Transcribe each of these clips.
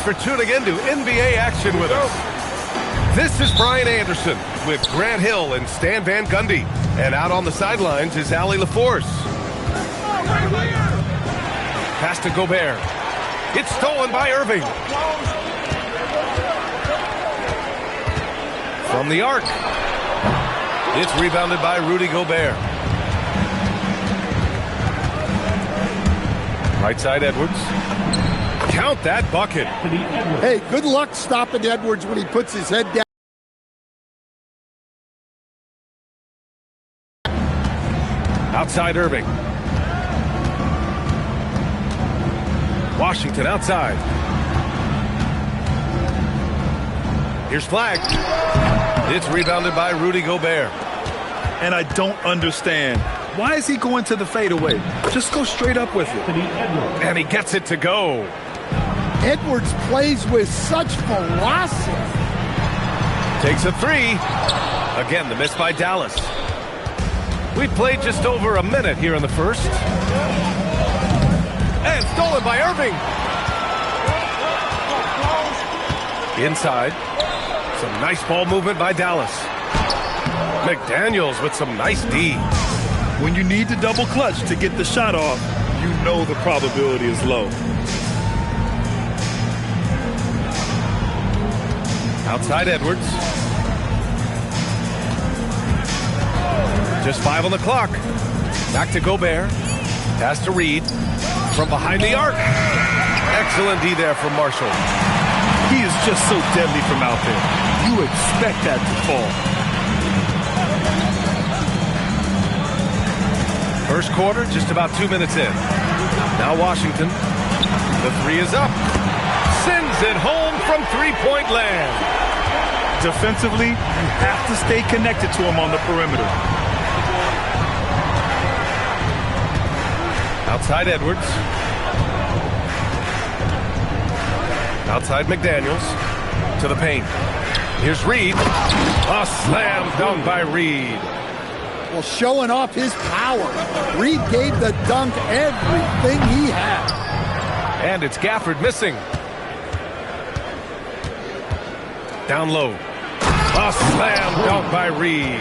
for tuning in to NBA action with us. This is Brian Anderson with Grant Hill and Stan Van Gundy. And out on the sidelines is Allie LaForce. Pass to Gobert. It's stolen by Irving. From the arc. It's rebounded by Rudy Gobert. Right side Edwards. Count that bucket. Hey, good luck stopping Edwards when he puts his head down. Outside Irving. Washington outside. Here's Flag. It's rebounded by Rudy Gobert. And I don't understand. Why is he going to the fadeaway? Just go straight up with it. And he gets it to go. Edwards plays with such velocity. Takes a three. Again, the miss by Dallas. We played just over a minute here in the first. And stolen by Irving. Inside. Some nice ball movement by Dallas. McDaniels with some nice D. When you need to double clutch to get the shot off, you know the probability is low. Outside Edwards. Just 5 on the clock. Back to Gobert. Pass to Reed. From behind the arc. Excellent D there from Marshall. He is just so deadly from out there. You expect that to fall. First quarter, just about 2 minutes in. Now Washington. The three is up. Sends it home from three-point land. Defensively, you have to stay connected to him on the perimeter. Outside Edwards. Outside McDaniels. To the paint. Here's Reed. A slam dunk by Reed. Well, showing off his power. Reed gave the dunk everything he had. And it's Gafford missing. Down low. A slam dunk by Reed.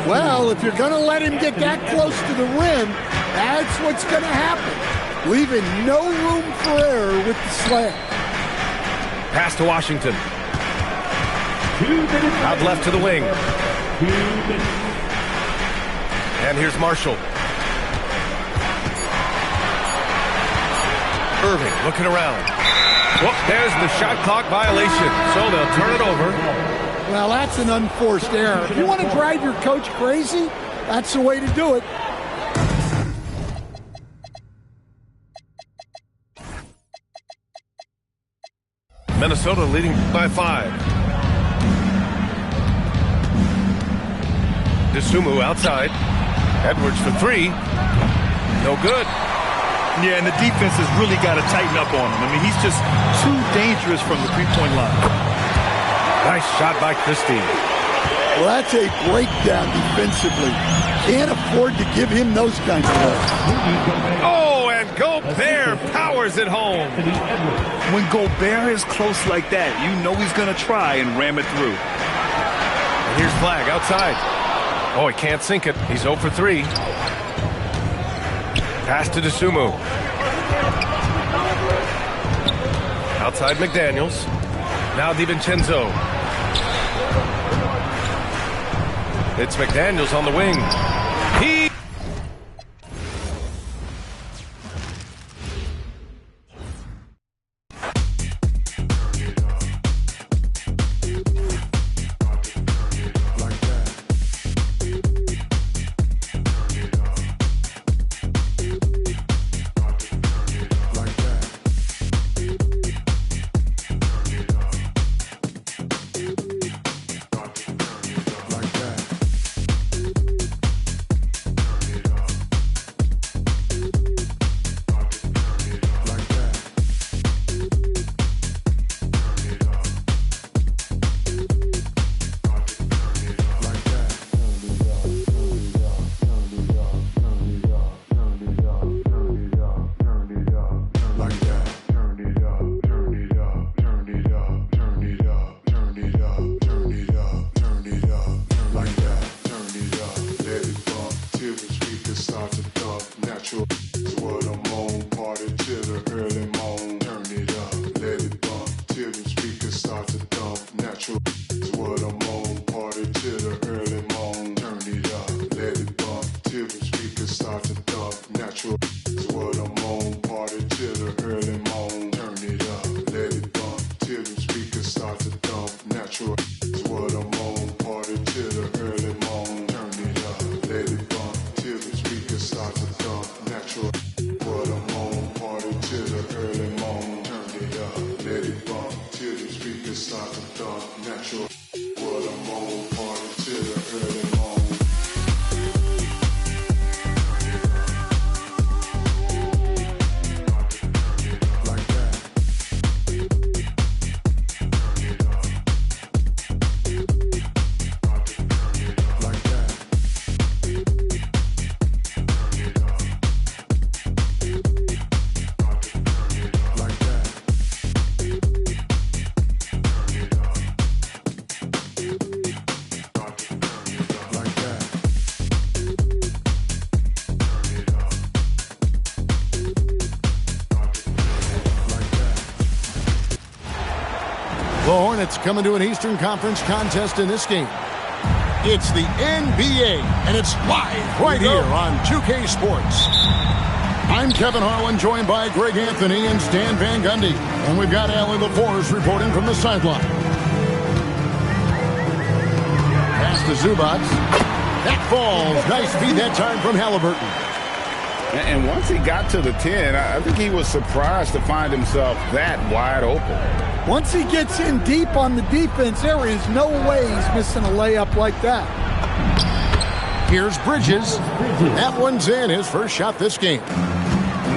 Well, if you're going to let him get that close to the rim, that's what's going to happen. Leaving no room for error with the slam. Pass to Washington. Out left to the wing. And here's Marshall. Irving looking around. Whoop, there's the shot clock violation. So they'll turn it over. Well, that's an unforced error. If you want to drive your coach crazy, that's the way to do it. Minnesota leading by 5. DeSumo outside. Edwards for 3. No good. Yeah, and the defense has really got to tighten up on him. I mean, he's just too dangerous from the three-point line. Nice shot by Christie. Well, that's a breakdown defensively. Can't afford to give him those kinds of looks. Oh, and Gobert powers it home. When Gobert is close like that, you know he's going to try and ram it through. And here's Flag outside. Oh, he can't sink it. He's 0 for 3. Pass to DeSumo. Outside McDaniels. Now DiVincenzo. It's McDaniels on the wing. He start to dump. Natural is what I'm on. Party till the early morn. Turn it up, let it bump. Till the speakers start to dump. Natural is what I'm on. Party till the early morn. Turn it up, let it bump. Till the speakers start to dump. Natural what I'm on. Party till the early morn. Turn it up, let it bump. Till the speakers start to dump. Natural what I'm on. Party till the early morn. The Hornets coming to an Eastern Conference contest in this game. It's the NBA, and it's live right here on 2K Sports. I'm Kevin Harlan, joined by Greg Anthony and Stan Van Gundy. And we've got Allie LaForce reporting from the sideline. Pass to Zubac. That falls. Nice feed that time from Halliburton. And once he got to the 10, I think he was surprised to find himself that wide open. Once he gets in deep on the defense, there is no way he's missing a layup like that. Here's Bridges. That one's in, his first shot this game.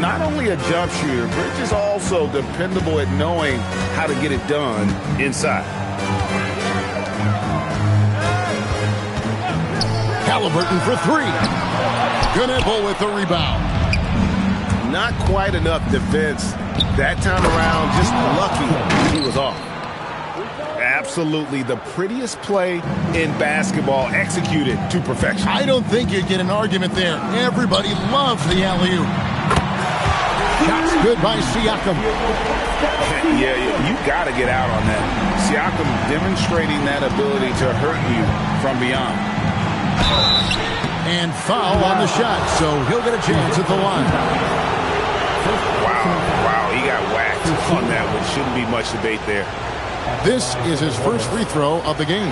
Not only a jump shooter, Bridges also dependable at knowing how to get it done inside. Halliburton for three. Gunable with the rebound. Not quite enough defense. That time around, just lucky he was off. Absolutely the prettiest play in basketball, executed to perfection. I don't think you'd get an argument there. Everybody loves the alley-oop. Shots good by Siakam. Yeah, you got to get out on that. Siakam demonstrating that ability to hurt you from beyond. And foul on the shot, so he'll get a chance at the line. Wow, he got whacked on that one. Shouldn't be much debate there. This is his first free throw of the game.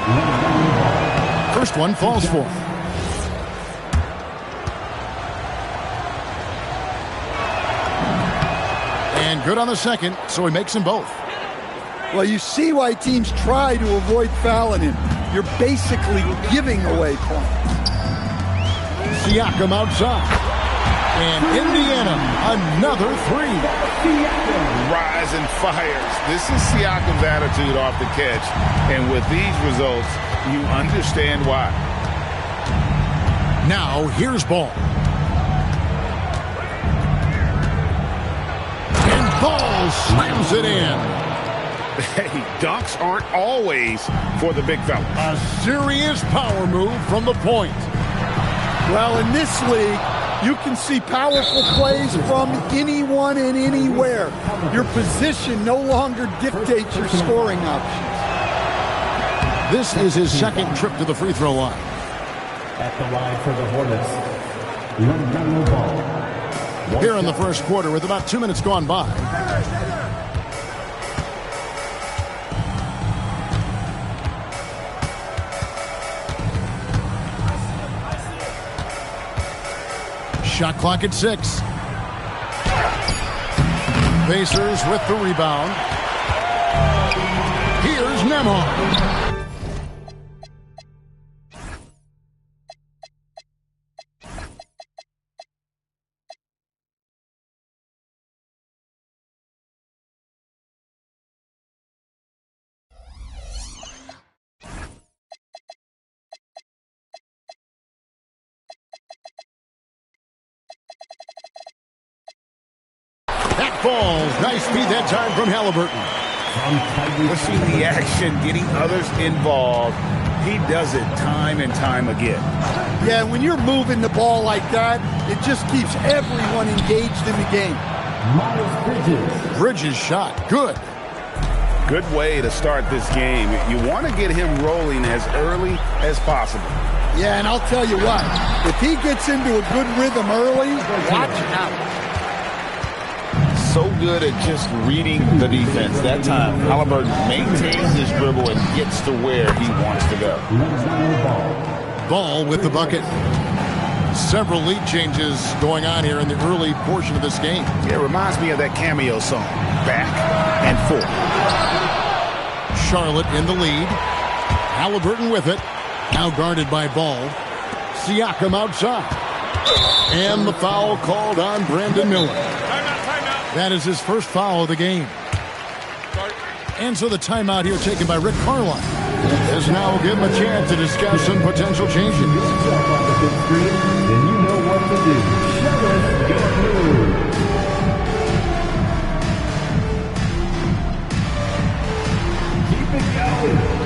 First one falls for him. And good on the second, so he makes them both. Well, you see why teams try to avoid fouling him. You're basically giving away points. Siakam outside. And Indiana, another three. Rise and fires. This is Siakam's attitude off the catch. And with these results, you understand why. Now, here's Ball. And Ball slams it in. Hey, dunks aren't always for the big fella. A serious power move from the point. Well, in this league, you can see powerful plays from anyone and anywhere. Your position no longer dictates your scoring options. This is his second trip to the free throw line. At the line for the Hornets, LaMelo Ball. Here in the first quarter with about 2 minutes gone by. Shot clock at 6. Pacers with the rebound. Here's Nembhard. That falls. Nice speed that time from Halliburton. Pushing the action, getting others involved. He does it time and time again. Yeah, when you're moving the ball like that, it just keeps everyone engaged in the game. Bridges shot. Good. Good way to start this game. You want to get him rolling as early as possible. Yeah, and I'll tell you what, if he gets into a good rhythm early, watch out. So good at just reading the defense. That time, Halliburton maintains his dribble and gets to where he wants to go. Ball with the bucket. Several lead changes going on here in the early portion of this game. Yeah, it reminds me of that Cameo song, Back and Forth. Charlotte in the lead. Halliburton with it. Now guarded by Ball. Siakam outside. And the foul called on Brandon Miller. That is his first foul of the game. And so the timeout here taken by Rick Carlisle has now given him a chance to discuss some potential changes. Then you know what to do. Charlotte, go blue. Keep it going.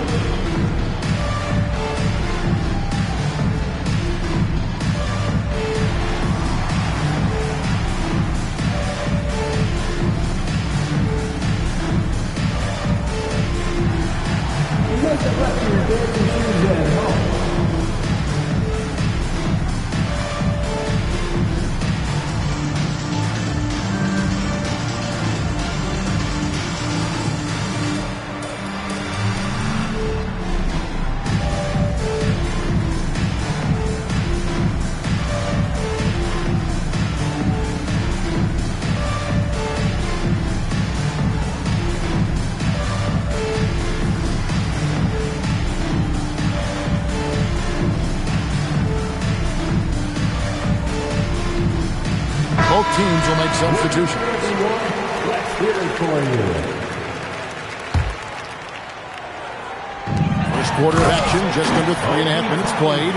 Both teams will make substitutions. Let's hear it for you. First quarter of action, just under 3.5 minutes played.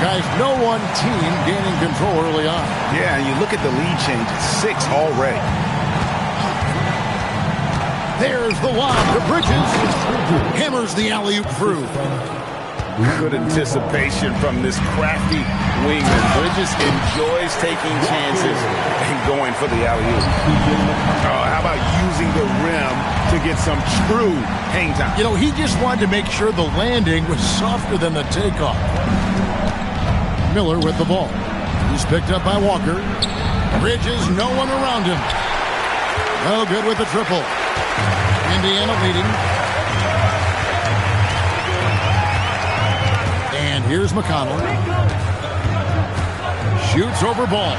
Guys, no one team gaining control early on. Yeah, and you look at the lead change, it's 6 already. There's the lob to Bridges. Hammers the alley-oop through. Good anticipation from this crafty wingman. Bridges enjoys taking chances and going for the alley-oop. How about using the rim to get some true hang time? You know, he just wanted to make sure the landing was softer than the takeoff. Miller with the ball. He's picked up by Walker. Bridges, no one around him. No good with the triple. Indiana leading. And here's McConnell. Shoots over Ball.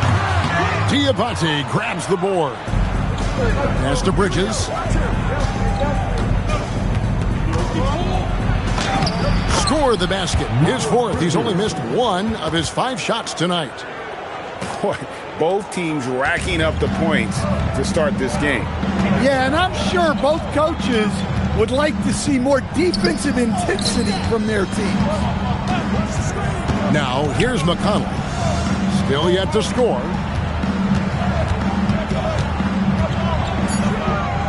Diabate grabs the board. Pass to Bridges. Score the basket. His fourth. He's only missed 1 of his 5 shots tonight. Boy, both teams racking up the points to start this game. Yeah, and I'm sure both coaches would like to see more defensive intensity from their teams. Now, here's McConnell. Still yet to score.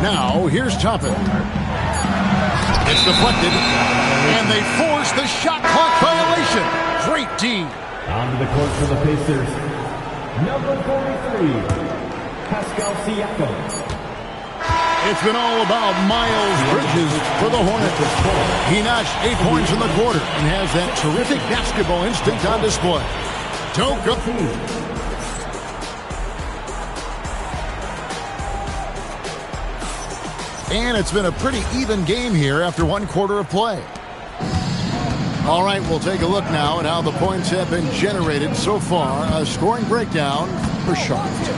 Now, here's Toppin. It's deflected, and they force the shot clock violation. Great D. Onto the court for the Pacers. Number 43, Pascal Siakam. It's been all about Miles Bridges for the Hornets. He notched 8 points in the quarter and has that terrific basketball instinct on display. Don't go. And it's been a pretty even game here after 1 quarter of play. All right, we'll take a look now at how the points have been generated so far. A scoring breakdown for Charlotte.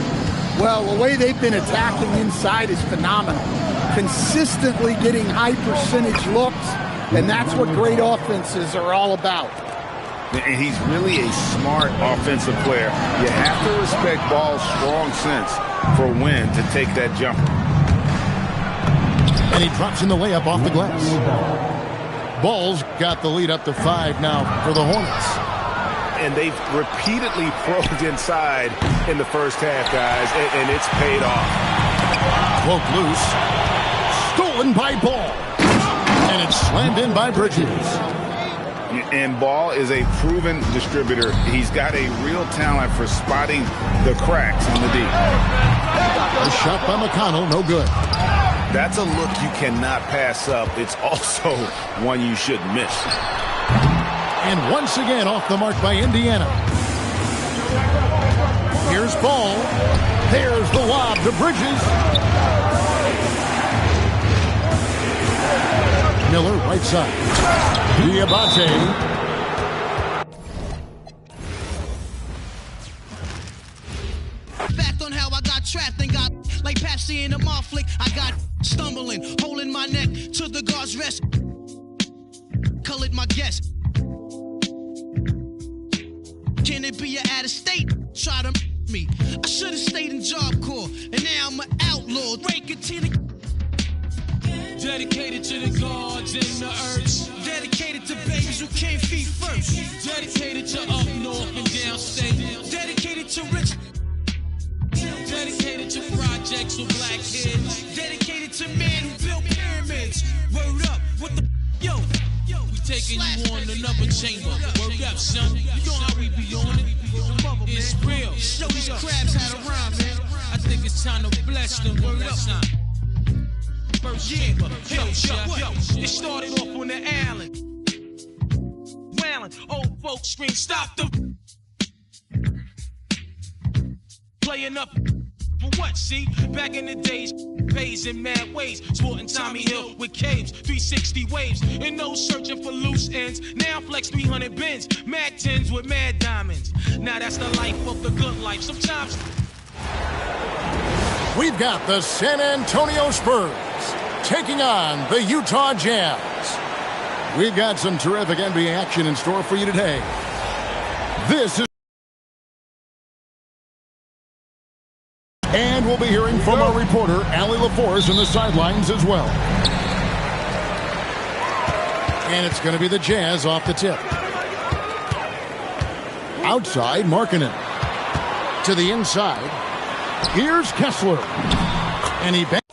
Well, the way they've been attacking inside is phenomenal. Consistently getting high percentage looks, and that's what great offenses are all about. And he's really a smart offensive player. You have to respect Ball's strong sense for when to take that jumper. And he drops in the layup off the glass. Ball's got the lead up to 5 now for the Hornets. And they've repeatedly probed inside in the first half, guys, and it's paid off. Cloak loose. Stolen by Ball. And it's slammed in by Bridges. And Ball is a proven distributor. He's got a real talent for spotting the cracks in the D. A shot by McConnell, no good. That's a look you cannot pass up. It's also one you shouldn't miss. And once again off the mark by Indiana. Here's Ball. There's the lob to Bridges. Miller, right side. Diabate. Back on how I got trapped and got like Pepsi in a mall flick. I got stumbling, holding my neck to the guard's rest. Colored my guess. Can it be out of state? Try to me. I should have stayed in Job Corps, and now I'm an outlaw. Breaking to the dedicated to the gods and the earth. Dedicated to babies who came feet first. Dedicated to up north and downstate. Dedicated to rich. Dedicated to projects with black kids. Dedicated to men who built pyramids. Word up, what the yo? We taking you on another chamber. Word up, son. You know how we be on it. It's real. Show these crabs how to rhyme, man. I think it's time to bless them. Word up, son. First chamber. Yo. It started off on the island. Wailing. Old folks scream, stop them. Playing up for what, see? Back in the days, pays in mad ways. Sporting Tommy Hill with caves, 360 waves. And no searching for loose ends. Now flex 300 bins, mad tins with mad diamonds. Now that's the life of the good life. Sometimes We've got the San Antonio Spurs taking on the Utah Jazz. We've got some terrific NBA action in store for you today. This is And we'll be hearing from our reporter, Allie LaForce, on the sidelines as well. And it's going to be the Jazz off the tip. Outside, Markkanen. To the inside. Here's Kessler. And he banks.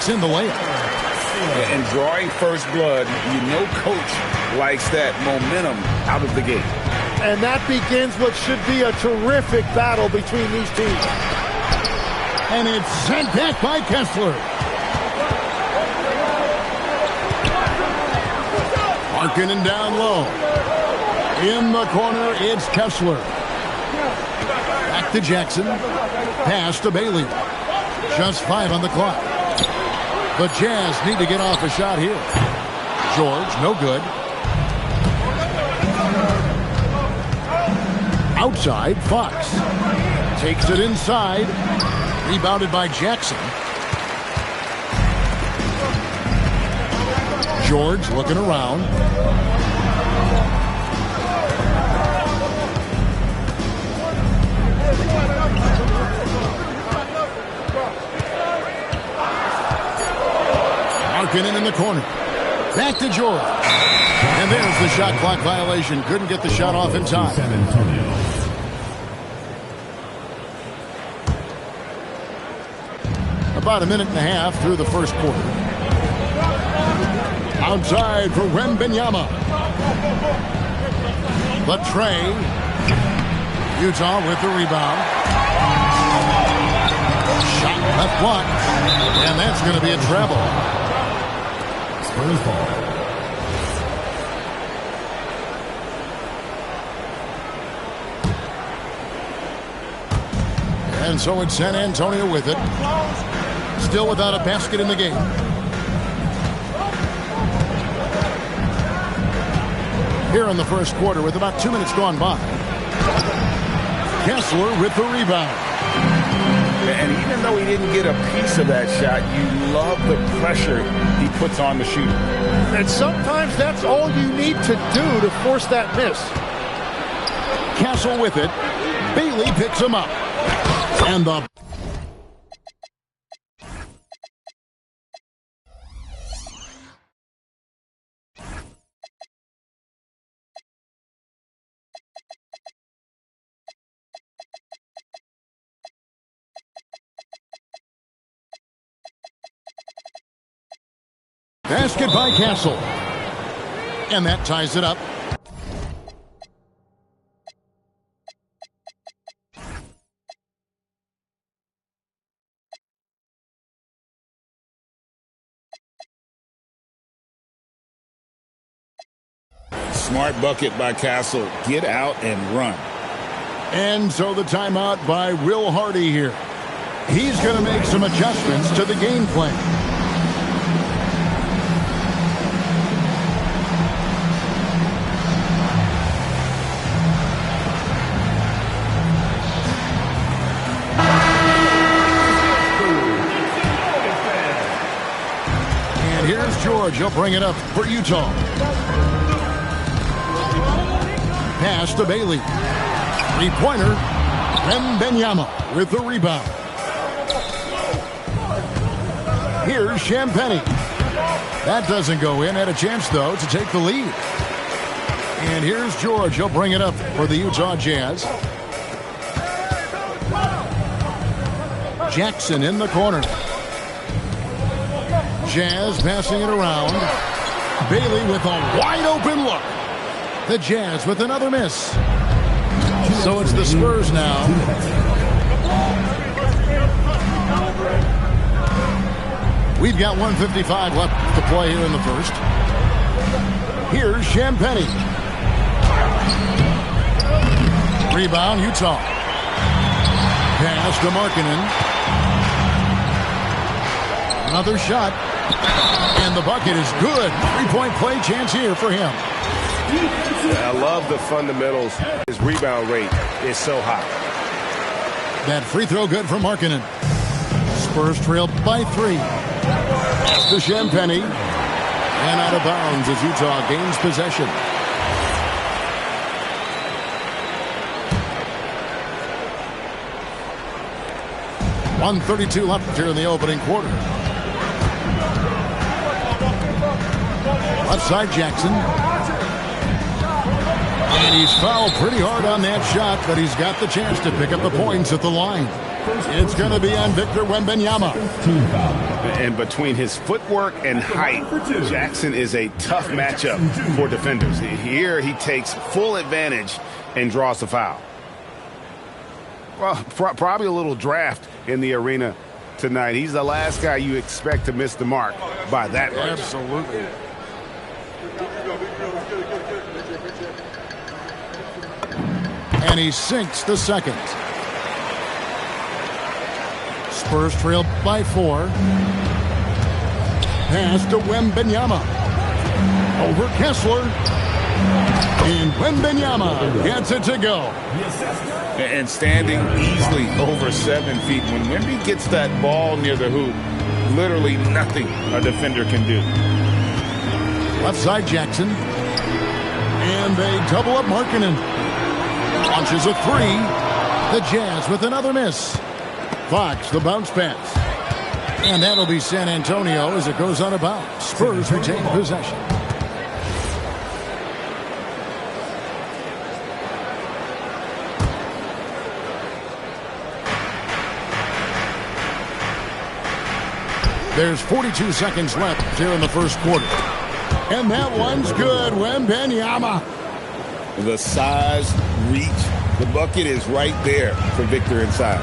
In the layup. And drawing first blood, you know coach likes that momentum out of the gate. And that begins what should be a terrific battle between these teams. And it's sent back by Kessler. Markkanen down low. In the corner, it's Kessler. Back to Jackson. Pass to Bailey. Just 5 on the clock. The Jazz need to get off a shot here. George, no good. Outside, Fox. Takes it inside. Rebounded by Jackson. George looking around. In the corner. Back to George. And there's the shot clock violation. Couldn't get the shot off in time. About a minute and a half through the first quarter. Outside for Wembanyama. The tray. Utah with the rebound. Shot left block. And that's going to be a treble. And so it's San Antonio with it. Still without a basket in the game. Here in the first quarter with about 2 minutes gone by. Kessler with the rebound. And even though he didn't get a piece of that shot, you love the pressure he puts on the shooter. And sometimes that's all you need to do to force that miss. Castle with it. Bailey picks him up. And the basket by Castle. And that ties it up. Smart bucket by Castle. Get out and run. And so the timeout by Will Hardy here. He's going to make some adjustments to the game plan. And here's George. He'll bring it up for Utah. Pass to Bailey. Three-pointer. Wembanyama with the rebound. Here's Champagnie. That doesn't go in. Had a chance, though, to take the lead. And here's George. He'll bring it up for the Utah Jazz. Jackson in the corner. Jazz passing it around. Bailey with a wide-open look. The Jazz with another miss. So it's the Spurs now. We've got 1:55 left to play here in the first. Here's Champagnie. Rebound, Utah. Pass to Markkanen. Another shot. And the bucket is good. Three-point play chance here for him. I love the fundamentals. His rebound rate is so high. That free throw good for Markkanen. Spurs trail by 3. Pass to Champagnie. And out of bounds as Utah gains possession. .132 left here in the opening quarter. Left side Jackson. And he's fouled pretty hard on that shot, but he's got the chance to pick up the points at the line. It's going to be on Victor Wembanyama. And between his footwork and height, Jackson is a tough matchup for defenders. Here he takes full advantage and draws the foul. Well, probably a little draft in the arena tonight. He's the last guy you expect to miss the mark by that much. Absolutely. And he sinks the second. Spurs trail by 4. Pass to Wembanyama. Over Kessler. And Wembanyama gets it to go. And standing easily over 7 feet. When Wemby gets that ball near the hoop, literally nothing a defender can do. Left side Jackson. And they double up Markkanen. Launches a 3. The Jazz with another miss. Fox, the bounce pass. And that'll be San Antonio as it goes out of bounds. Spurs retain possession. There's 42 seconds left here in the first quarter. And that one's good. Wembanyama. The size, reach, the bucket is right there for Victor inside.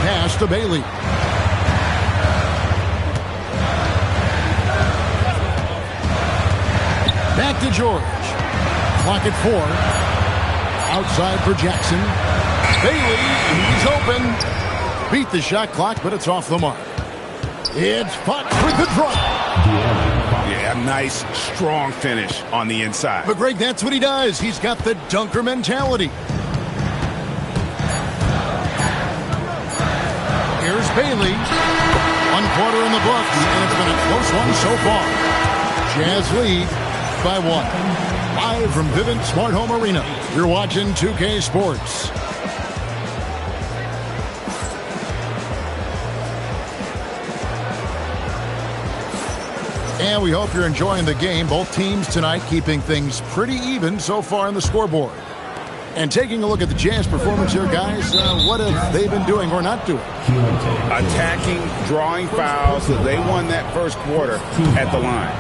Pass to Bailey. Back to George. Clock at 4. Outside for Jackson. Bailey, he's open. Beat the shot clock, but it's off the mark. It's Fox with the drop. Yeah, a nice, strong finish on the inside. But Greg, that's what he does. He's got the dunker mentality. Here's Bailey. 1 quarter in the books, and it's been a close one so far. Jazz lead by 1. Live from Vivint Smart Home Arena, you're watching 2K Sports. And we hope you're enjoying the game. Both teams tonight keeping things pretty even so far on the scoreboard. And taking a look at the Jazz performance here, guys, what have they been doing or not doing? Attacking, drawing fouls. They won that first quarter at the line.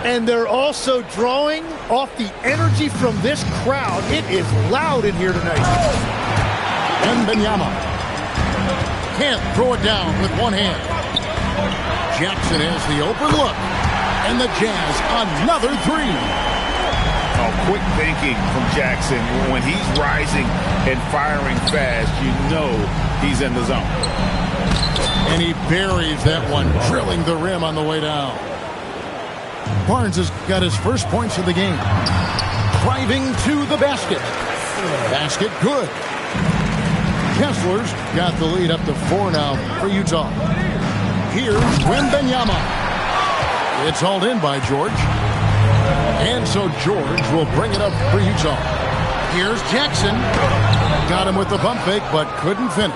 And they're also drawing off the energy from this crowd. It is loud in here tonight. Wembanyama can't throw it down with one hand. Jackson has the open look. And the Jazz, another three. Oh, quick thinking from Jackson. When he's rising and firing fast, you know he's in the zone. And he buries that one, drilling the rim on the way down. Barnes has got his first points of the game. Driving to the basket. Basket good. Kessler's got the lead up to 4 now for Utah. Here's Wembanyama. It's hauled in by George. And so George will bring it up for Utah. Here's Jackson. Got him with the pump fake, but couldn't finish.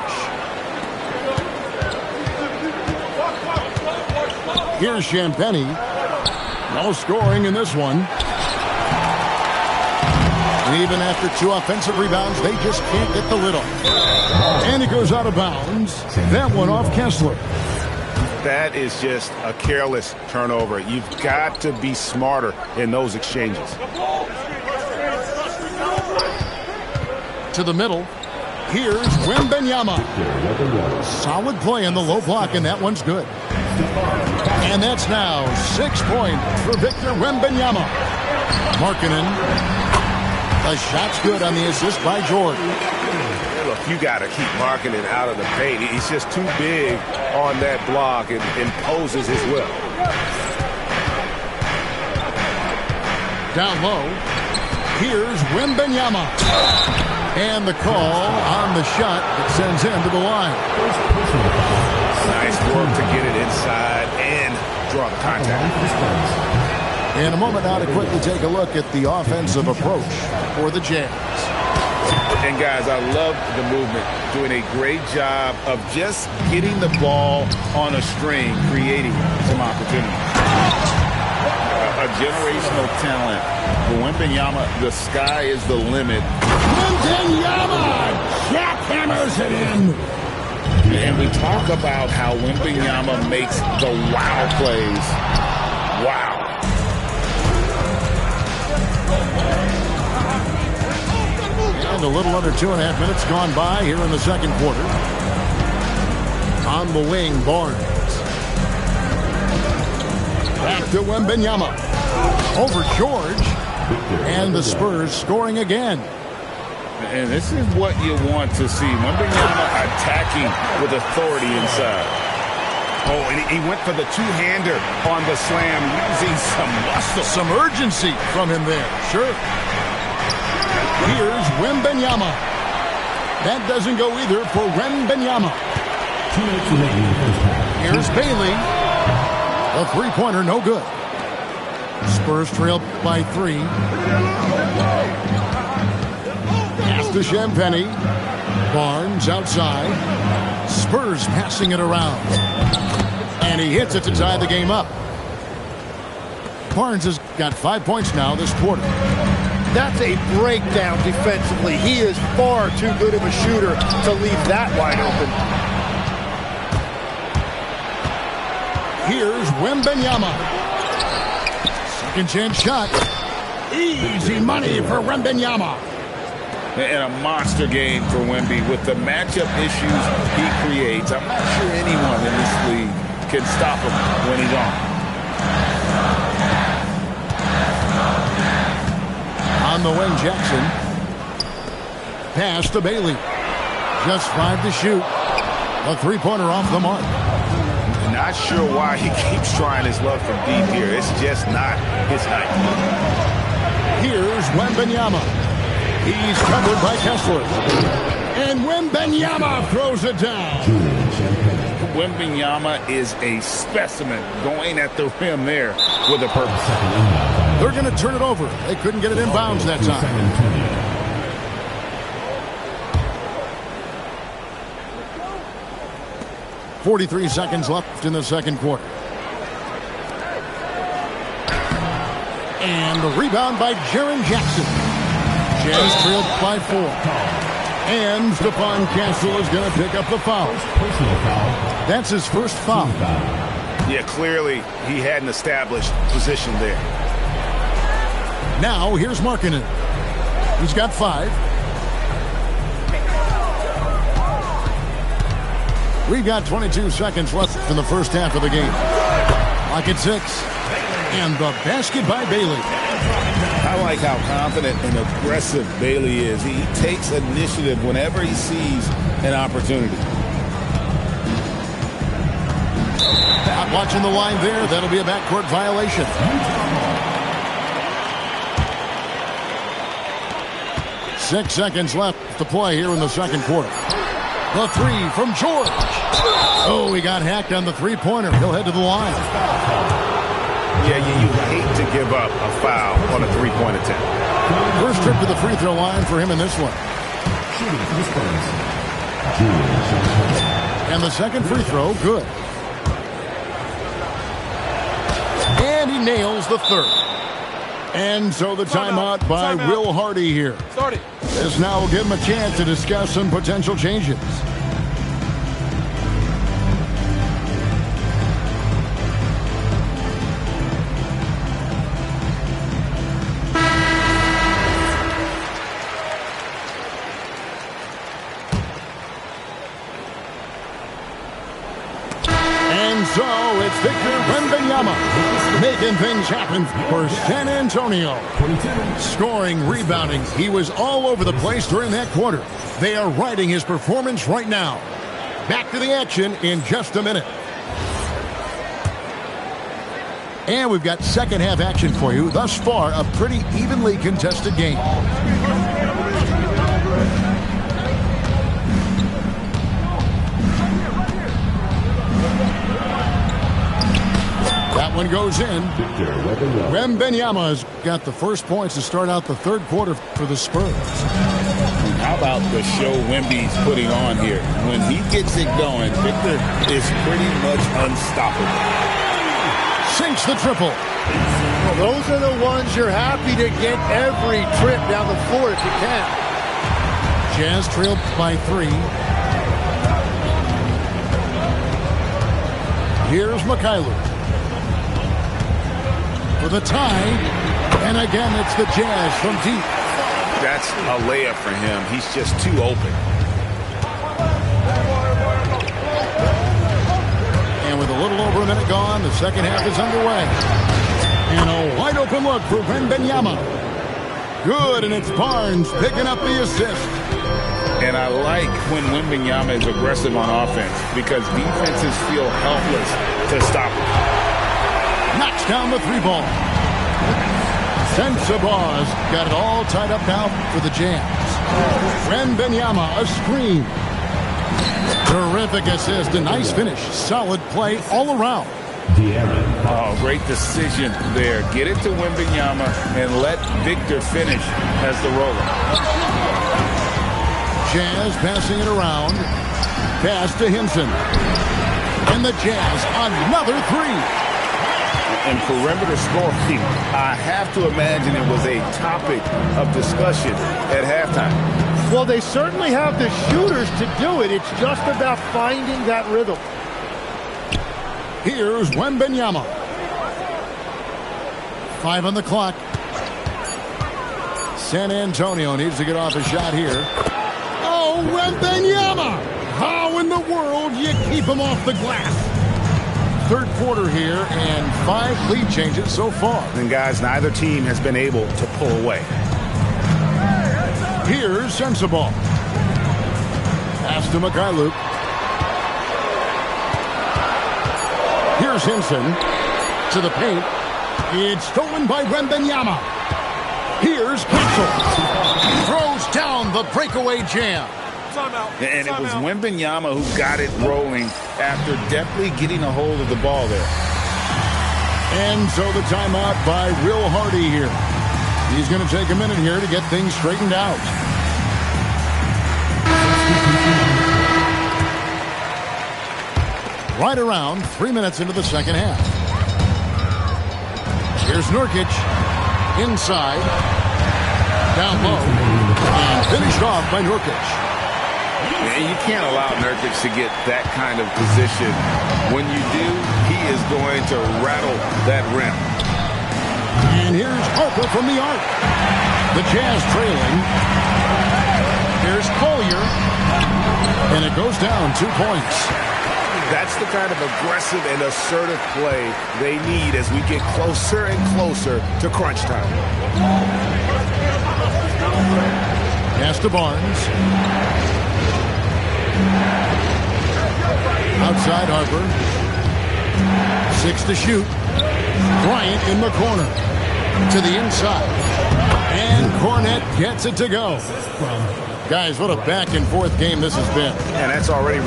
Here's Champagnie. No scoring in this one. Even after 2 offensive rebounds, they just can't get the lid on. And it goes out of bounds. That one off Kessler. That is just a careless turnover. You've got to be smarter in those exchanges. To the middle. Here's Wembanyama. Solid play in the low block, and that one's good. And that's now 6 points for Victor Wembanyama. Markkanen. The shot's good on the assist by George. Look, you got to keep Markkanen out of the paint. He's just too big on that block and imposes his will. Down low. Here's Wembanyama. And the call on the shot that sends him to the line. Nice work to get it inside and draw the contact. In a moment now to quickly take a look at the offensive approach for the Jazz. And guys, I love the movement. Doing a great job of just getting the ball on a string, creating some opportunities. A generational talent. For Wembanyama, the sky is the limit. Wembanyama jackhammers it in. And we talk about how Wembanyama makes the wow plays. Wow. And a little under 2.5 minutes gone by here in the second quarter. On the wing, Barnes. Back to Wembanyama. Over George. And the Spurs scoring again. And this is what you want to see. Wembanyama attacking with authority inside. Oh, and he went for the two-hander on the slam, using some muscle. Some urgency from him there. Sure. Here's Wembanyama. That doesn't go either for Wembanyama. Here's Bailey. A three-pointer, no good. Spurs trail by 3. Pass to Champagnie. Barnes outside. Spurs passing it around. And he hits it to tie the game up. Barnes has got 5 points now this quarter. That's a breakdown defensively. He is far too good of a shooter to leave that wide open. Here's Wembanyama. Second chance shot. Easy money for Wembanyama. And a monster game for Wemby with the matchup issues he creates. I'm not sure anyone in this league can stop him when he's on. On the wing, Jackson. Pass to Bailey. Just 5 to shoot. A three-pointer off the mark. Not sure why he keeps trying his luck from deep here. It's just not his night. Here's Wembanyama. He's covered by Kessler. And Wembanyama throws it down. Wembanyama is a specimen going at the rim there with a purpose. They're going to turn it over. They couldn't get it in bounds that time. 43 seconds left in the second quarter. And the rebound by Jaren Jackson. Jazz trailed by 4. And Stephon Castle is going to pick up the foul. That's his first foul. Yeah, clearly he had an established position there. Now here's Markkanen. He's got 5. We've got 22 seconds left in the first half of the game. Lock at 6. And the basket by Bailey. I like how confident and aggressive Bailey is. He takes initiative whenever he sees an opportunity. Not watching the line there. That'll be a backcourt violation. Six seconds left to play here in the second quarter. The three from George. Oh, he got hacked on the three-pointer. He'll head to the line. Yeah, you hate to give up a foul on a three-point attempt. First trip to the free throw line for him in this one. And the second free throw, good. And he nails the third. And so the timeout by Will Hardy here. This now will give him a chance to discuss some potential changes. So it's Victor Wembanyama making things happen for San Antonio. Scoring, rebounding. He was all over the place during that quarter. They are riding his performance right now. Back to the action in just a minute. And we've got second half action for you. Thus far, a pretty evenly contested game. That one goes in. Wembanyama's got the first points to start out the third quarter for the Spurs. How about the show Wemby's putting on here? When he gets it going, Victor is pretty much unstoppable. Sinks the triple. Well, those are the ones you're happy to get every trip down the floor if you can. Jazz trailed by 3. Here's Mikhailuk for the tie, and again it's the Jazz from deep. That's a layup for him. He's just too open. And with a little over a minute gone, the second half is underway. And a wide open look for Wembanyama. Good, and it's Barnes picking up the assist. And I like when Wembanyama is aggressive on offense because defenses feel helpless to stop him. Knocks down the three ball. Sensabaugh got it all tied up now for the Jazz. Wembanyama, a screen. Terrific assist, a nice finish. Solid play all around. Oh, great decision there. Get it to Wembanyama and let Victor finish as the roller. Jazz passing it around. Pass to Hinson. And the Jazz, another three. And perimeter scoring, I have to imagine it was a topic of discussion at halftime. Well, they certainly have the shooters to do it. It's just about finding that rhythm. Here's Wembanyama. 5 on the clock. San Antonio needs to get off a shot here. Oh, Wembanyama! How in the world do you keep him off the glass? Third quarter here, and 5 lead changes so far. And guys, neither team has been able to pull away. Here's Sensabaugh. Pass to Mikhailuk. Here's Hinson to the paint. It's stolen by Wembanyama. Here's Kitchell. Throws down the breakaway jam. And it was Wembanyama who got it rolling after definitely getting a hold of the ball there. And so the timeout by Will Hardy here. He's going to take a minute here to get things straightened out. Right around 3 minutes into the second half. Here's Nurkic. Inside. Down low. And finished off by Nurkic. You can't allow Nurkic to get that kind of position. When you do, he is going to rattle that rim. And here's Harper from the arc. The Jazz trailing. Here's Collier. And it goes down 2 points. That's the kind of aggressive and assertive play they need as we get closer and closer to crunch time. Pass to Barnes. Outside Harper. 6 to shoot. Bryant in the corner. To the inside. And Cornette gets it to go. Guys, what a back-and-forth game this has been. And that's already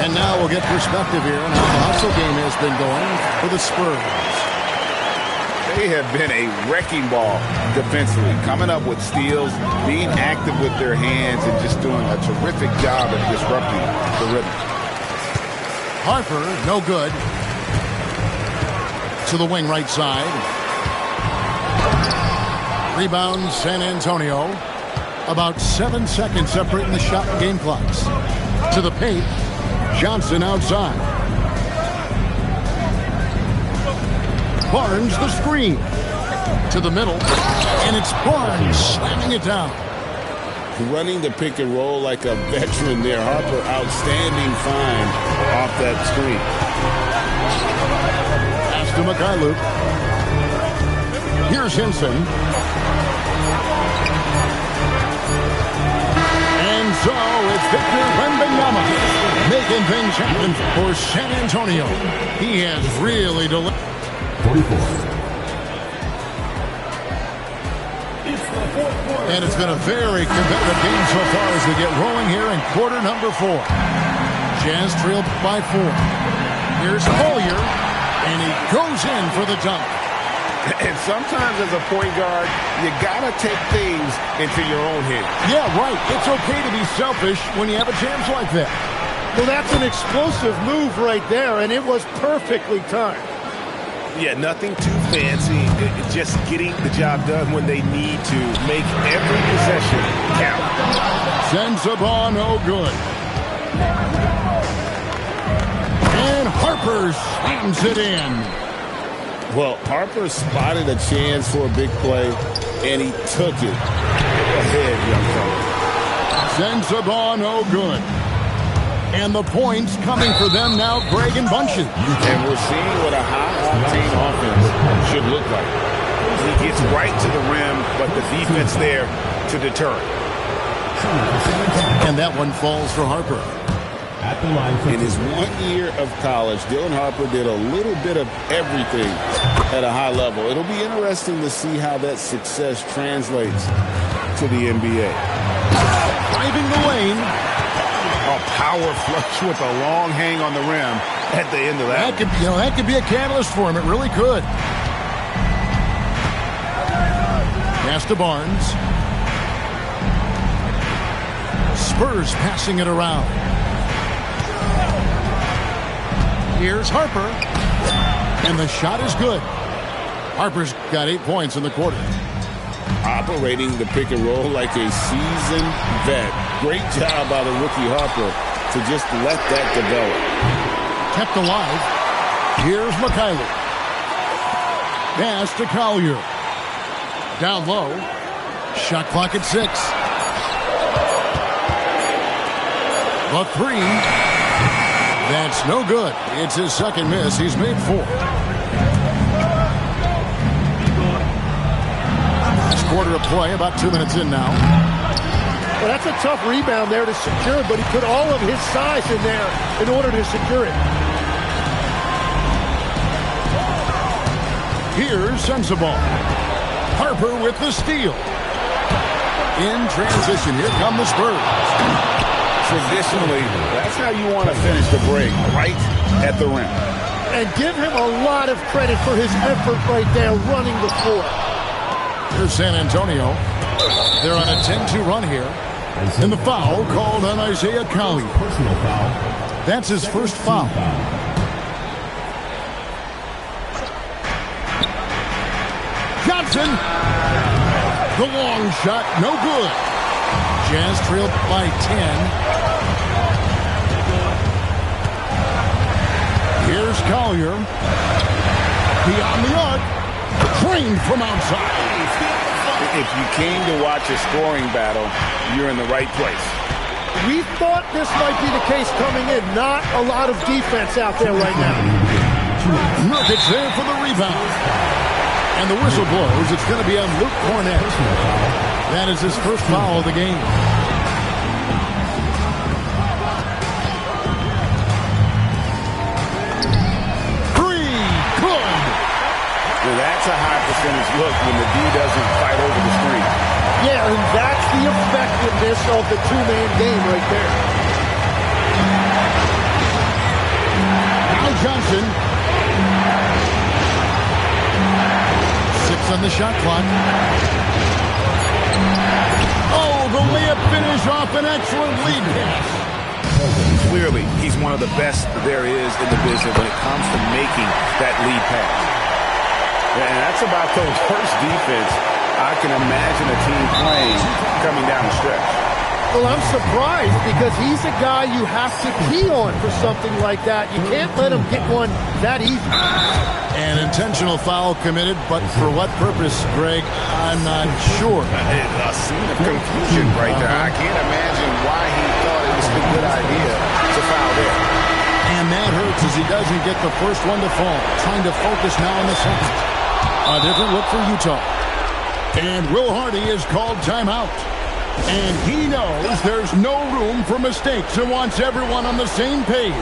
And now we'll get perspective here on how the hustle game has been going for the Spurs. They have been a wrecking ball defensively, coming up with steals, being active with their hands, and just doing a terrific job of disrupting the rhythm. Harper, no good. To the wing right side. Rebound, San Antonio. About 7 seconds separating the shot and game clocks. To the paint. Johnson outside. Barnes the screen. To the middle. And it's Barnes slamming it down. Running the pick and roll like a veteran there. Harper, outstanding find off that screen. Pass to Mikhailuk. Here's Henson. And so it's Victor Wembanyama making things happen for San Antonio. He has really delivered. 44. And it's been a very competitive game so far as we get rolling here in quarter number 4. Jazz trailed by 4. Here's Collier, and he goes in for the dunk. And sometimes as a point guard, you got to take things into your own hands. Yeah, right. It's okay to be selfish when you have a chance like that. Well, that's an explosive move right there, and it was perfectly timed. Yeah, nothing too fancy. Just getting the job done when they need to. Make every possession count. Sends the ball no good. And Harper slams it in. Well, Harper spotted a chance for a big play, and he took it. Go ahead, young fella. Sends the ball no good. And the points coming for them now, Greg and Bunches. And we're seeing what a high-octane offense should look like. He gets right to the rim, but the defense there to deter it. And that one falls for Harper. In his 1 year of college, Dylan Harper did a little bit of everything at a high level. It'll be interesting to see how that success translates to the NBA. Driving the lane. A power flush with a long hang on the rim at the end of that. That could be a catalyst for him. It really could. Pass to Barnes. Spurs passing it around. Here's Harper. And the shot is good. Harper's got 8 points in the quarter. Operating the pick and roll like a seasoned vet. Great job by the rookie Harper to just let that develop. Kept alive. Here's Mikhailuk. Pass to Collier. Down low. Shot clock at 6. The 3. That's no good. It's his second miss. He's made 4. Quarter of play, about 2 minutes in now. Well, that's a tough rebound there to secure, but he put all of his size in there in order to secure it. Here's Sensabaugh. Harper with the steal. In transition, here come the Spurs. Traditionally, that's how you want to finish the break, right at the rim. And give him a lot of credit for his effort right there running the floor. Here's San Antonio. They're on a 10-2 run here. And the foul called on Isaiah Collier. Personal foul. That's his first foul. Johnson. The long shot, no good. Jazz trailed by 10. Here's Collier. Beyond the arc. Drained from outside. If you came to watch a scoring battle, you're in the right place. We thought this might be the case coming in. Not a lot of defense out there right now. Nurkic there for the rebound. And the whistle blows. It's going to be on Luke Cornett. That is his first foul of the game. Three, good. Well, that's a high percentage look when the D doesn't fight over the screen. Yeah, and that's the effectiveness of the two-man game right there. Now Johnson. 6 on the shot clock. Oh, the layup finish off an excellent lead pass. Clearly, he's one of the best there is in the business when it comes to making that lead pass. And that's about the worst defense I can imagine a team playing coming down the stretch. Well, I'm surprised because he's a guy you have to key on for something like that. You can't let him get one that easy. An intentional foul committed, but for what purpose, Greg, I'm not sure. A scene of confusion right there. I can't imagine why he thought it was a good idea to foul there. And that hurts as he doesn't get the first one to fall. Trying to focus now on the second. A different look for Utah. And Will Hardy is called timeout. And he knows there's no room for mistakes and wants everyone on the same page.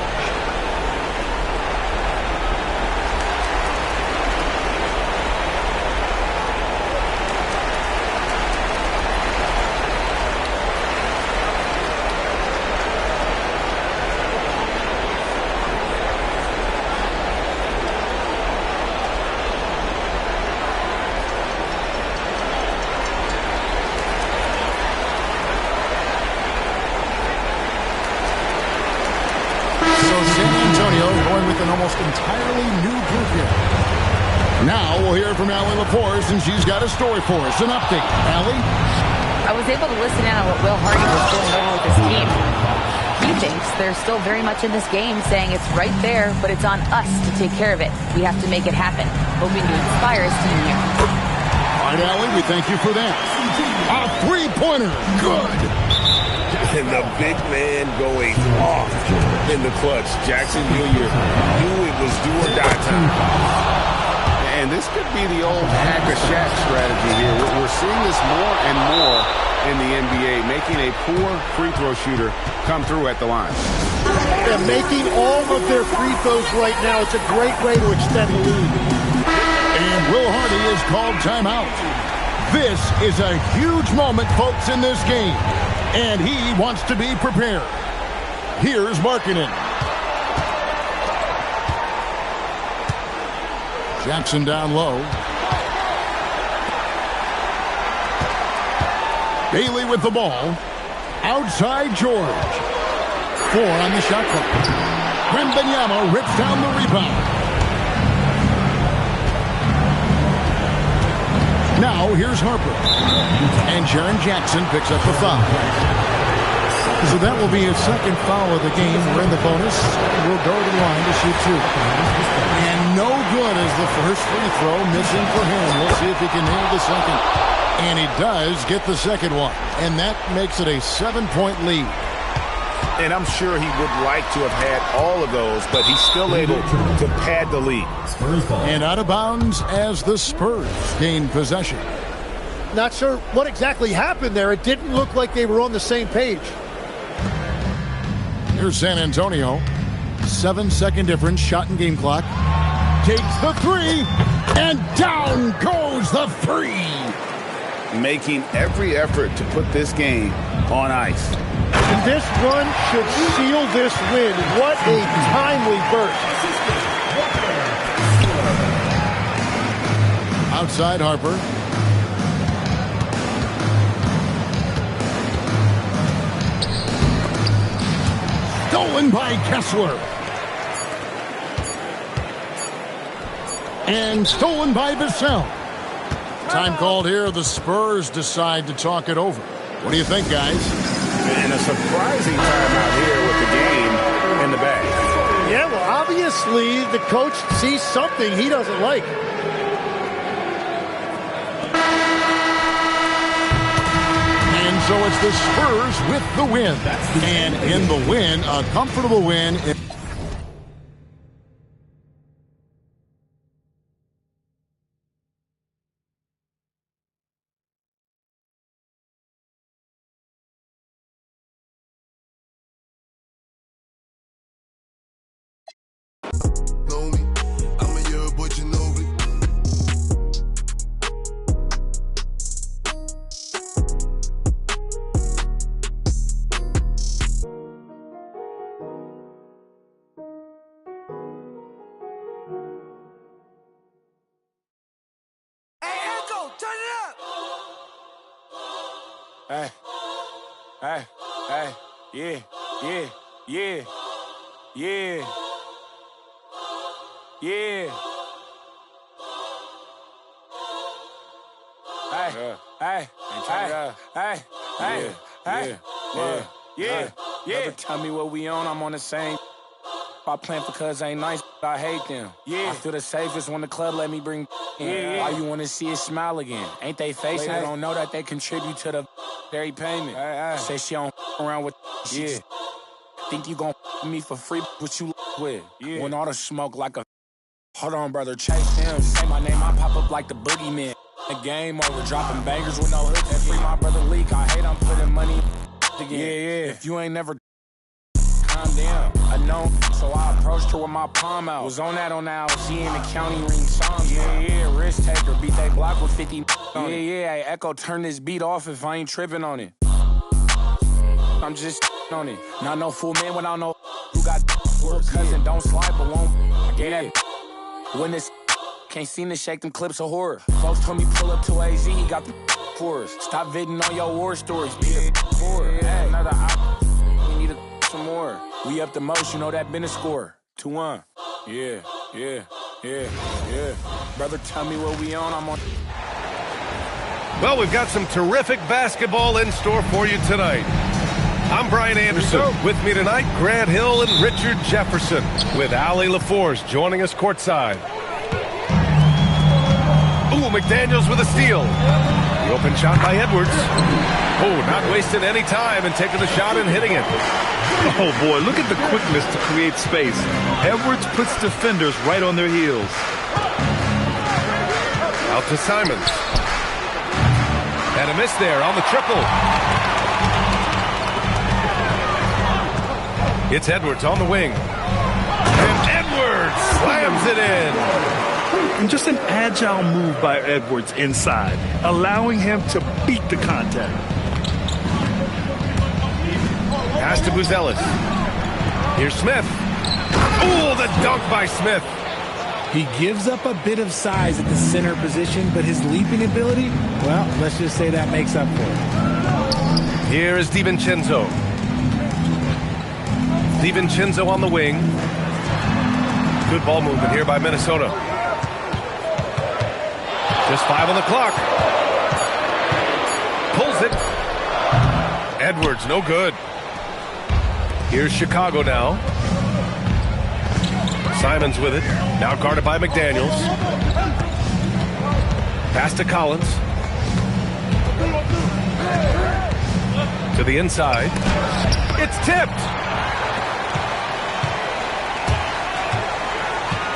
Entirely new group here. Now we'll hear from Allie LaForce, and she's got a story for us. An update. Allie? I was able to listen in on what Will Hardy was going over with his team. He thinks they're still very much in this game, saying it's right there, but it's on us to take care of it. We have to make it happen, hoping to inspire his team here. All right, Allie, we thank you for that. A three-pointer. Good. And the big man going off in the clutch. Jackson Jr. knew it was do or die time. And this could be the old hack-a-shack strategy here. We're seeing this more and more in the NBA, making a poor free throw shooter come through at the line. Yeah, making all of their free throws right now, it's a great way to extend the lead. And Will Hardy is called timeout. This is a huge moment, folks, in this game. And he wants to be prepared. Here's Markkanen. Jackson down low. Bailey with the ball. Outside George. 4 on the shot clock. Wembanyama rips down the rebound. Now here's Harper. And Jaren Jackson picks up the foul. So that will be his second foul of the game. We're in the bonus. We'll go to the line to shoot 2. And no good as the first free throw missing for him. We'll see if he can nail the second. And he does get the second one. And that makes it a 7-point lead. And I'm sure he would like to have had all of those, but he's still able to pad the lead. And out of bounds as the Spurs gain possession. Not sure what exactly happened there. It didn't look like they were on the same page. Here's San Antonio. 7-second difference, shot and game clock. Takes the 3, and down goes the 3. Making every effort to put this game on ice. And this run should seal this win. What a timely burst. Outside Harper. Stolen by Kessler. And stolen by Vassell. Time called here. The Spurs decide to talk it over. What do you think, guys? And a surprising timeout here with the game in the bag. Yeah, well, obviously the coach sees something he doesn't like. And So it's the Spurs with the win. And in the win, a comfortable win. Know me, I'm a year boy, Ginobili. Hey, hey, hey, yeah, yeah, yeah, yeah, yeah. Hey, hey, hey, hey, hey, yeah. Tell me what we on, I'm on the same. I plan for cuz ain't nice, I hate them. Yeah. I feel the safest when the club let me bring in. Why you wanna see it smile again? Ain't they facing? They don't know that they contribute to the very payment. Say she don't around with she think you gon' me for free, what you with. When all the smoke like a hold on, brother, chase him. Say my name, I pop up like the boogeyman. The game over, dropping bangers with no hooks. And free my brother Leak, I hate I'm putting money again. Yeah. If you ain't never calm down, I know, so I approached her with my palm out. Was on that she in the county ring songs. Yeah, risk taker, beat that block with 50 on it. Hey, Echo, turn this beat off if I ain't tripping on it. I'm just on it. Not no fool man without no who got for a cousin, don't slide but won't. I get that when this can't seem to shake them clips of horror. Folks told me pull up to AZ, he got the for us. Stop viding on your war stories, be the for it. Hey, another we need some more. We up the most, you know that been a score. 2-1. Yeah. Brother, tell me what we on, I'm on. Well, we've got some terrific basketball in store for you tonight. I'm Brian Anderson. With me tonight, Grant Hill and Richard Jefferson, with Allie LaForce joining us courtside. Ooh, McDaniels with a steal. The open shot by Edwards. Oh, not wasting any time and taking the shot and hitting it. Oh, boy, look at the quickness to create space. Edwards puts defenders right on their heels. Out to Simons. And a miss there on the triple. It's Edwards on the wing. And Edwards slams it in. And just an agile move by Edwards inside, allowing him to beat the contact. Pass to Buzelis. Here's Smith. Ooh, the dunk by Smith. He gives up a bit of size at the center position, but his leaping ability, well, let's just say that makes up for it. Here is DiVincenzo. DiVincenzo on the wing. Good ball movement here by Minnesota. Just 5 on the clock. Pulls it. Edwards, no good. Here's Chicago now. Simons with it. Now guarded by McDaniels. Pass to Collins. To the inside. It's tipped.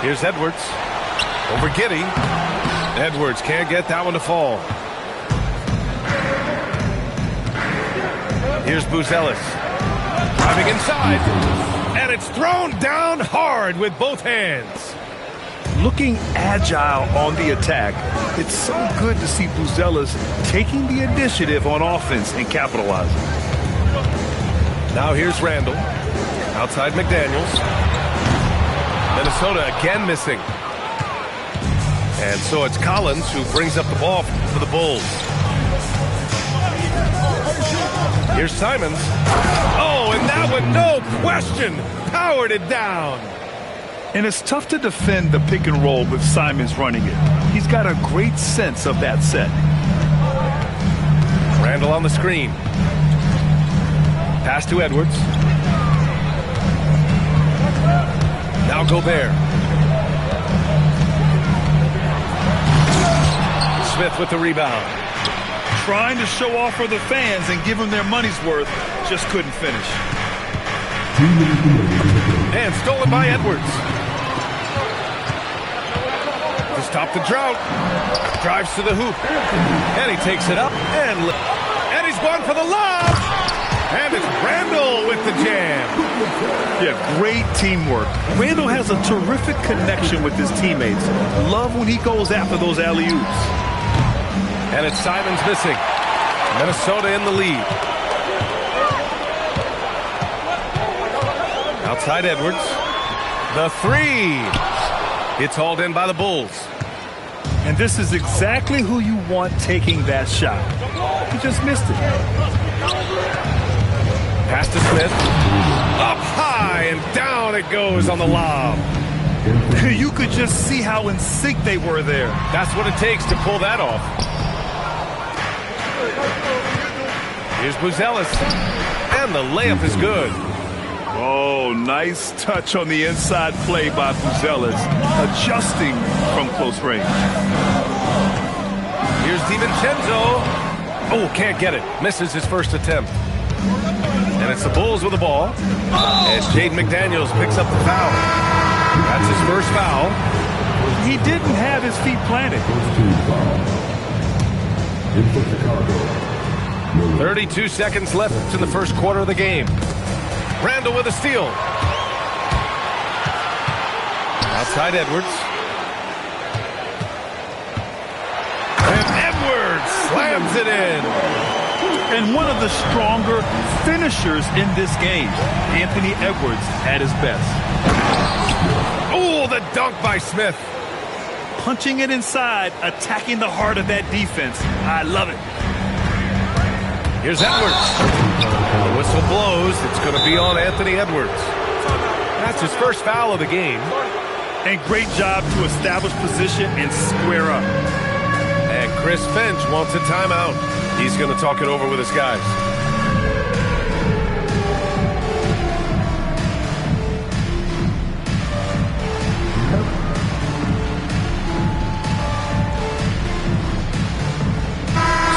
Here's Edwards. Over Giddey. Edwards can't get that one to fall. Here's Buzelis. Driving inside. And it's thrown down hard with both hands. Looking agile on the attack, it's so good to see Buzelis taking the initiative on offense and capitalizing. Now here's Randall. Outside McDaniels. Minnesota again missing. And so it's Collins who brings up the ball for the Bulls. Here's Simons. Oh, and that one, no question, powered it down. And it's tough to defend the pick and roll with Simons running it. He's got a great sense of that set. Randall on the screen. Pass to Edwards. Now Gobert. Smith with the rebound. Trying to show off for the fans and give them their money's worth, just couldn't finish. And stolen by Edwards. To stop the drought. Drives to the hoop. And he takes it up. And he's gone for the lob. And it's Randall with the jam. Yeah, great teamwork. Randall has a terrific connection with his teammates. Love when he goes after those alley-oops. And it's Simons missing. Minnesota in the lead. Outside Edwards. The three. It's hauled in by the Bulls. And this is exactly who you want taking that shot. He just missed it. Pass to Smith. Up high and down it goes on the lob. You could just see how in sync they were there. That's what it takes to pull that off. Here's Buzelis. And the layup is good. Oh, nice touch on the inside play by Buzelis, adjusting from close range. Here's DiVincenzo. Oh, can't get it. Misses his first attempt. And it's the Bulls with the ball. As Jaden McDaniels picks up the foul. That's his first foul. He didn't have his feet planted. 32 seconds left in the first quarter of the game. Randall with a steal. Outside Edwards. And Edwards slams it in. And one of the stronger finishers in this game, Anthony Edwards at his best. Oh, the dunk by Smith. Punching it inside, attacking the heart of that defense. I love it. Here's Edwards. The whistle blows. It's going to be on Anthony Edwards. That's his first foul of the game. And great job to establish position and square up. And Chris Finch wants a timeout. He's going to talk it over with his guys.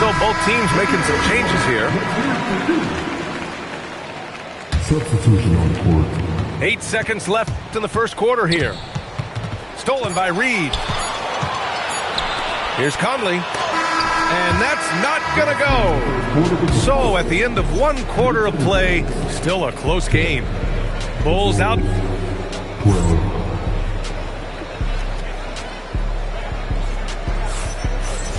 So both teams making some changes here. Substitution on court. 8 seconds left in the first quarter here. Stolen by Reed. Here's Conley. And that's not going to go. So at the end of one quarter of play, still a close game. Bulls out.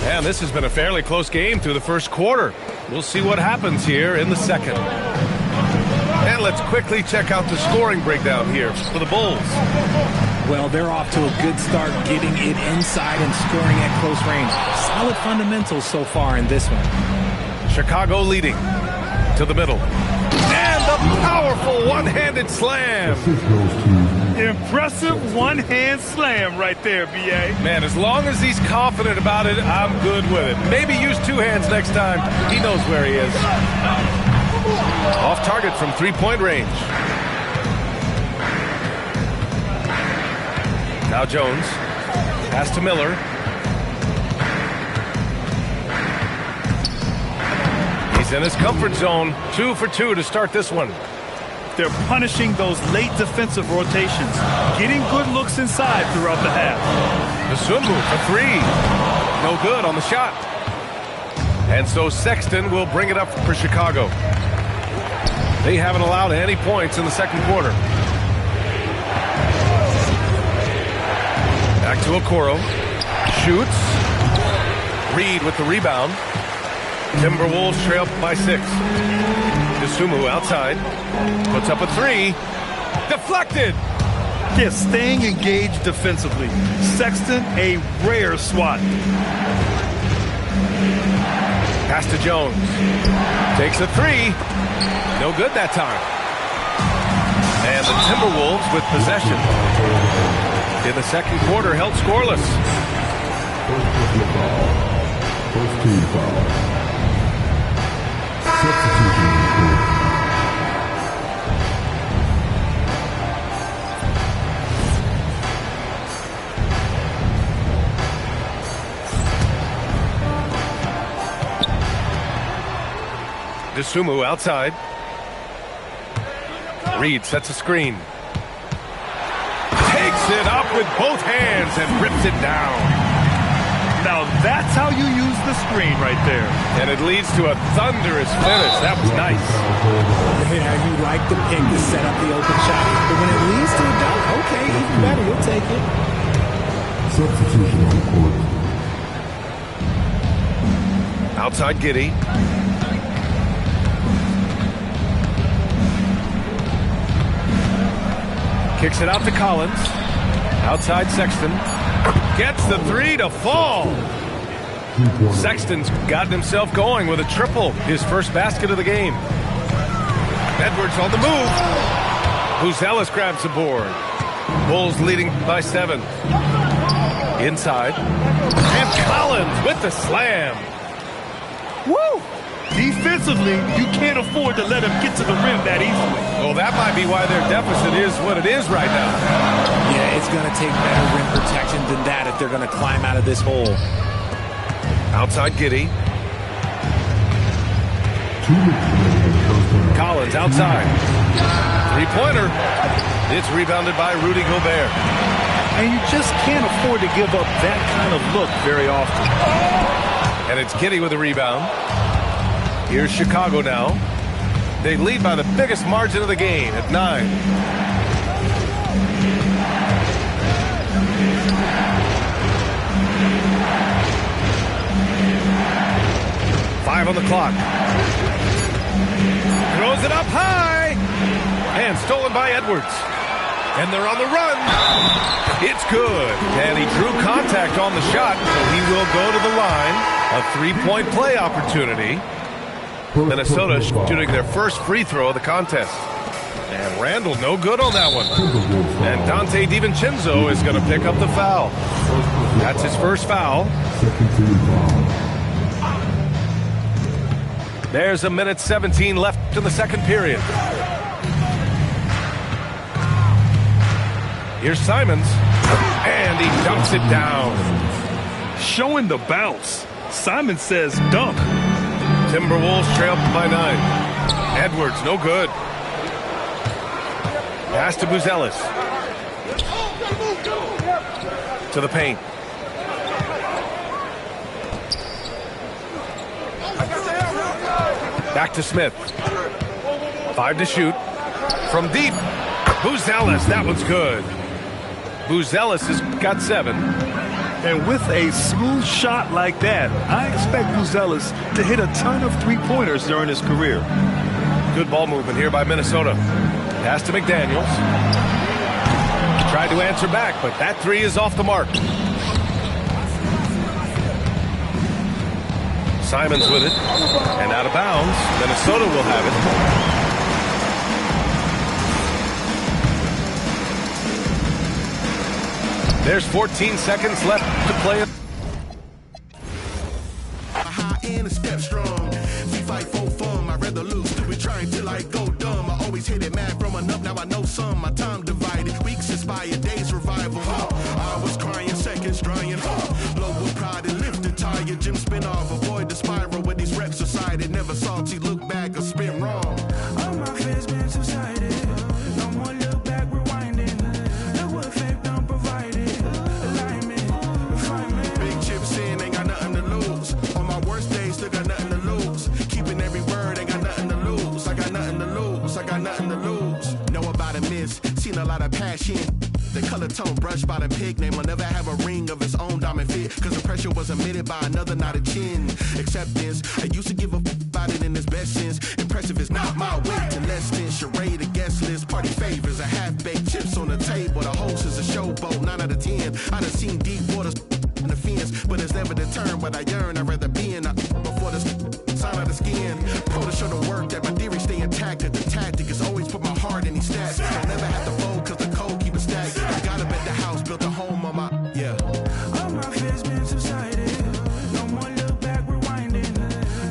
And this has been a fairly close game through the first quarter. We'll see what happens here in the second. And let's quickly check out the scoring breakdown here for the Bulls. Well, they're off to a good start getting it inside and scoring at close range. Solid fundamentals so far in this one. Chicago leading to the middle. And the powerful one-handed slam. Impressive one-hand slam right there, B.A. Man, as long as he's confident about it, I'm good with it. Maybe use two hands next time. He knows where he is. Off target from three-point range. Now Jones. Pass to Miller. He's in his comfort zone. 2 for 2 to start this one. They're punishing those late defensive rotations, getting good looks inside throughout the half. Dosunmu for three. No good on the shot. And so Sexton will bring it up for Chicago. They haven't allowed any points in the second quarter. Back to Okoro. Shoots. Reed with the rebound. Timberwolves trail by 6. Dosunmu outside. Puts up a three. Deflected. Yeah, staying engaged defensively. Sexton, a rare swat. Pass to Jones. Takes a three. No good that time. And the Timberwolves with possession. In the second quarter, held scoreless. First team foul. Substitution on court. DeSumo outside. Reed sets a screen. Takes it up with both hands and rips it down. Now that's how you use the screen right there. And it leads to a thunderous finish. That was nice. Yeah, you like the pick to set up the open shot. But when it leads to a dunk, okay, even better. You'll take it. Substitution on the court. Outside Giddey. Kicks it out to Collins. Outside Sexton. Gets the three to fall. Sexton's gotten himself going with a triple. His first basket of the game. Edwards on the move. Buzelis grabs the board. Bulls leading by 7. Inside. And Collins with the slam. Woo! Defensively, you can't afford to let him get to the rim that easily. Well, that might be why their deficit is what it is right now. Yeah, it's going to take better rim protection than that if they're going to climb out of this hole. Outside Giddey. Collins outside. Three-pointer. It's rebounded by Rudy Gobert. And you just can't afford to give up that kind of look very often. And it's Giddey with a rebound. Here's Chicago now. They lead by the biggest margin of the game at 9. Five on the clock. Throws it up high. And stolen by Edwards. And they're on the run. It's good. And he drew contact on the shot, so he will go to the line. A three-point play opportunity. Minnesota shooting their first free throw of the contest. And Randall no good on that one. And Dante DiVincenzo is going to pick up the foul. That's his first foul. There's a minute 17 left in the second period. Here's Simons. And he dunks it down. Showing the bounce. Simon says dunk. Timberwolves trail by 9. Edwards, no good. Pass to Buzelis. To the paint. Back to Smith. 5 to shoot. From deep. Buzelis, that one's good. Buzelis has got 7. And with a smooth shot like that, I expect Buzelis to hit a ton of three-pointers during his career. Good ball movement here by Minnesota. Pass to McDaniels. Tried to answer back, but that three is off the mark. Simons with it. And out of bounds. Minnesota will have it. There's 14 seconds left to play it. High end step strong. We fight for fun. I'd rather lose to be trying till I go dumb. I always hit it mad from enough. Now I know some. My time divided. Weeks inspired. Days revival. I was crying. Seconds drying. Low with pride and lifted tired. Gym spin off. Avoid the spiral with these reps decided. Never salty. Look back or spin wrong. All my fears been subsided. No more look back. Rewinding. Look what fake done provided. Seen a lot of passion. The color tone brushed by the pig name will never have a ring of its own diamond fit. Cause the pressure was emitted by another, not a chin. Acceptance. I used to give a about it in its best sense. Impressive is not my way to less than charade, a guest list, party favors, a half-baked chips on the table. The host is a showboat, 9 out of 10. I done seen deep waters in the fence, but it's never the turn what I yearn. I'd rather be in a before the sign of the skin. Pro to show the work that my theory stay intact. That the tactic is always put my heart in these stats. I never have to fold cause the code keep it stacked. I got up at the house, built a home on my, yeah. All my fears been subsided. No more look back, rewinding.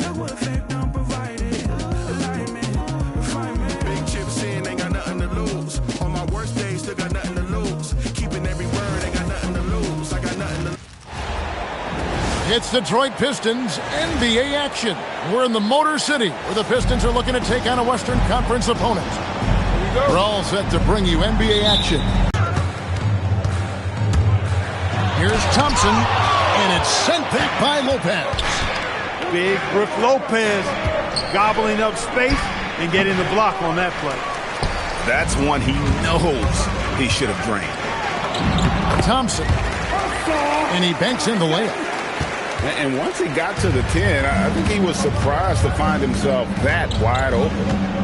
Look what fake done provided. Alignment, refinement. Big chips in, ain't got nothing to lose. On my worst days, still got nothing to lose. Keeping every word, ain't got nothing to lose. I got nothing to lose. It's Detroit Pistons NBA action. We're in the Motor City, where the Pistons are looking to take on a Western Conference opponent. We're all set to bring you NBA action. Here's Thompson, and it's sent back by Lopez. Big Brook Lopez gobbling up space and getting the block on that play. That's one he knows he should have drained. Thompson, and he banks in the layup. And once he got to the 10, I think he was surprised to find himself that wide open.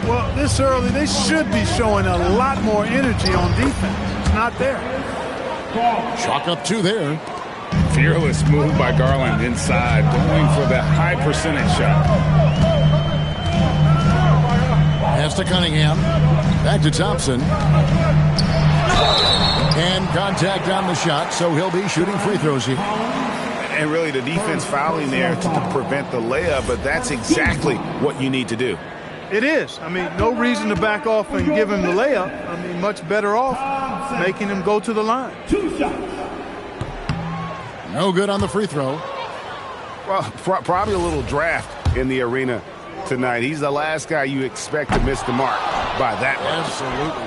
Well, this early, they should be showing a lot more energy on defense. It's not there. Chalk up 2 there. Fearless move by Garland inside, going for the high percentage shot. Pass to Cunningham. Back to Thompson. And contact on the shot, so he'll be shooting free throws here. And really the defense fouling there to prevent the layup, but that's exactly what you need to do. It is. I mean, no reason to back off and give him the layup. I mean, much better off making him go to the line. 2 shots. No good on the free throw. Well, probably a little draft in the arena tonight. He's the last guy you expect to miss the mark by that much. Absolutely.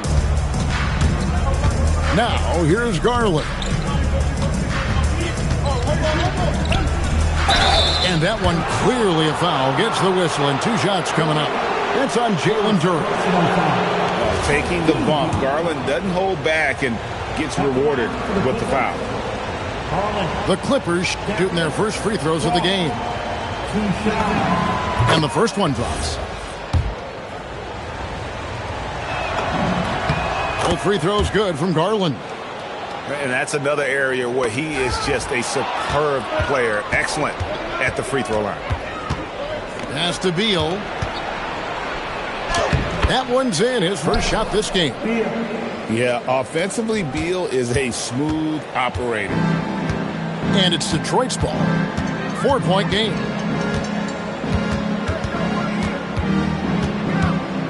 Now, here's Garland. And that one clearly a foul. Gets the whistle, and 2 shots coming up. That's on Jalen Duren. Taking the bump. Garland doesn't hold back and gets rewarded with the foul. The Clippers shooting their first free throws of the game. And the first one drops. Both free throws good from Garland. And that's another area where he is just a superb player. Excellent at the free throw line. Pass to Beal. That one's in. His first shot this game. Yeah, offensively, Beal is a smooth operator. And it's Detroit's ball. 4-point game.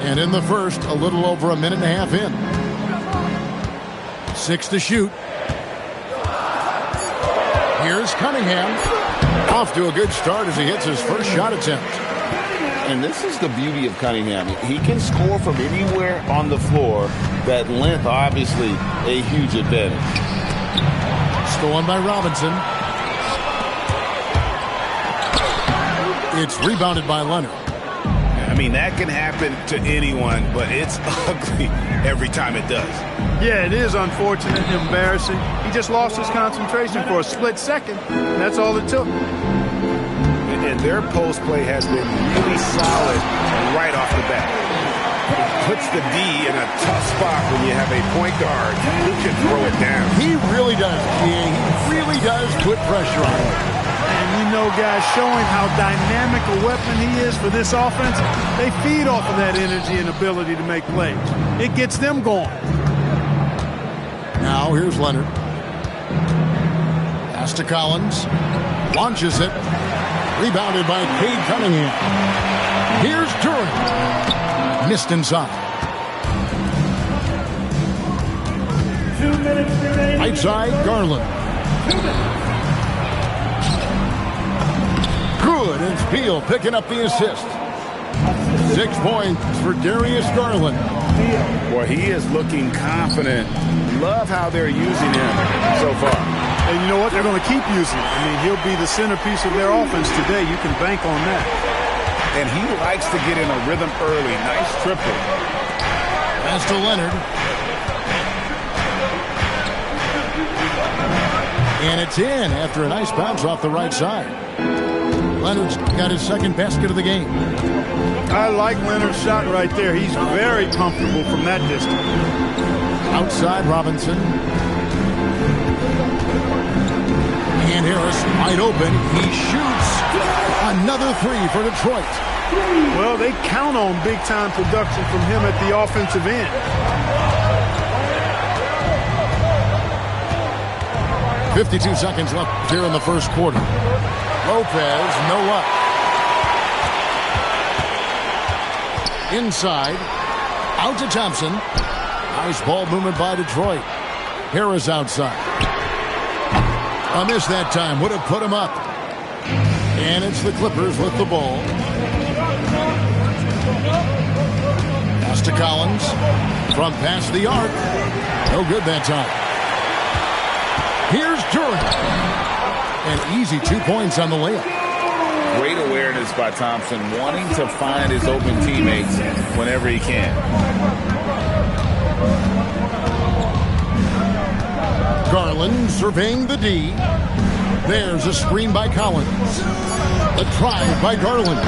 And in the first, a little over a minute and a half in. 6 to shoot. Here's Cunningham. Off to a good start as he hits his first shot attempt. And this is the beauty of Cunningham. He can score from anywhere on the floor. That length, obviously, a huge advantage. Stolen by Robinson. It's rebounded by Leonard. I mean, that can happen to anyone, but it's ugly every time it does. Yeah, it is unfortunate and embarrassing. He just lost his concentration for a split second. That's all it took. And their post play has been really solid right off the bat. It puts the D in a tough spot when you have a point guard who can throw it down. He really does. He really does put pressure on him. And you know, guys, showing how dynamic a weapon he is for this offense, they feed off of that energy and ability to make plays. It gets them going. Now here's Leonard. Pass to Collins. Launches it. Rebounded by Cade Cunningham. Here's Duren. Missed inside. 2 minutes remaining. Right side, Garland. Good. It's Beal picking up the assist. 6 points for Darius Garland. Boy, he is looking confident. Love how they're using him so far. And you know what? They're going to keep using him. I mean, he'll be the centerpiece of their offense today. You can bank on that. And he likes to get in a rhythm early. Nice triple. Pass to Leonard. And it's in after a nice bounce off the right side. Leonard's got his second basket of the game. I like Leonard's shot right there. He's very comfortable from that distance. Outside Robinson. And Harris wide open. He shoots another 3 for Detroit. Well, they count on big-time production from him at the offensive end. .52 seconds left here in the first quarter. Lopez, no luck. Inside. Out to Thompson. Nice ball movement by Detroit. Harris outside. A miss that time. Would have put him up. And it's the Clippers with the ball. Pass to Collins. From past the arc. No good that time. Here's Durant. An easy 2 points on the layup. Great awareness by Thompson, wanting to find his open teammates whenever he can. Garland surveying the D. There's a screen by Collins. A try by Garland.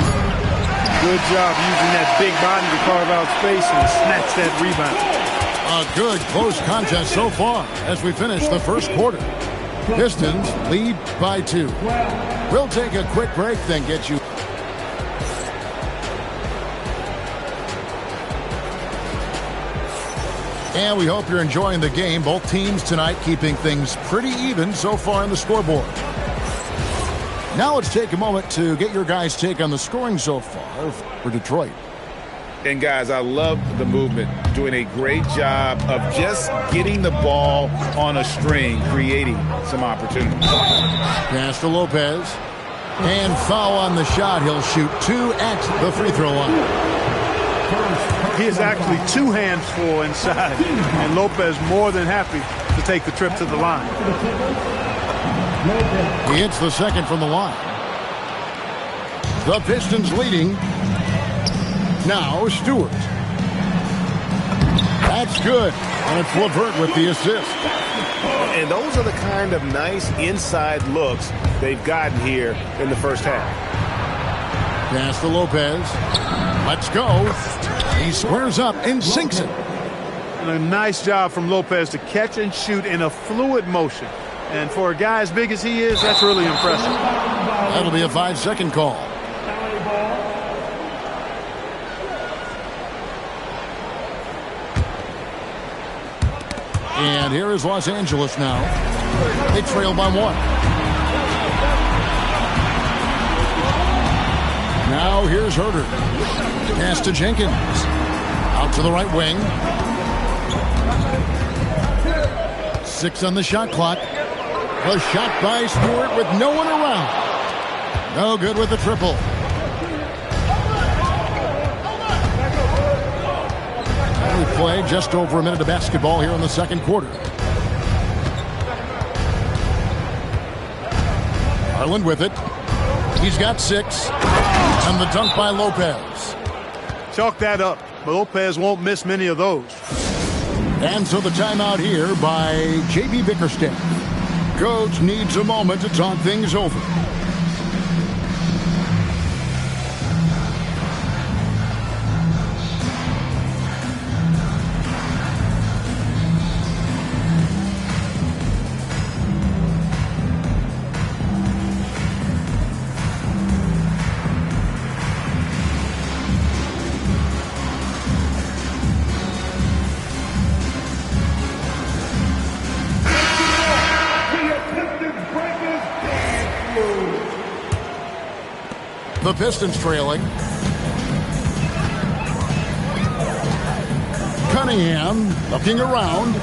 Good job using that big body to carve out space and snatch that rebound. A good close contest so far as we finish the first quarter. Pistons lead by 2. We'll take a quick break, then get you. And we hope you're enjoying the game. Both teams tonight keeping things pretty even so far on the scoreboard. Now let's take a moment to get your guys' take on the scoring so far for Detroit. And guys, I love the movement, doing a great job of just getting the ball on a string, creating some opportunities. Pass to Lopez. And foul on the shot. He'll shoot 2 at the free throw line. He is actually 2 hands full inside, and Lopez more than happy to take the trip to the line. He hits the second from the line. The Pistons leading. Now Stewart. That's good. And it's LeVert with the assist. And those are the kind of nice inside looks they've gotten here in the first half. Pass to Lopez. Let's go. He squares up and sinks it. And a nice job from Lopez to catch and shoot in a fluid motion. And for a guy as big as he is, that's really impressive. That'll be a 5-second call. And here is Los Angeles now. They trail by 1. Now here's Herter. Pass to Jenkins. Out to the right wing. 6 on the shot clock. A shot by Stewart with no one around. No good with the triple. We play just over a minute of basketball here in the second quarter. Garland with it. He's got 6. And the dunk by Lopez. Chalk that up, but Lopez won't miss many of those. And so the timeout here by J.B. Bickerstaff. Coach needs a moment to talk things over. The Pistons trailing. Cunningham looking around.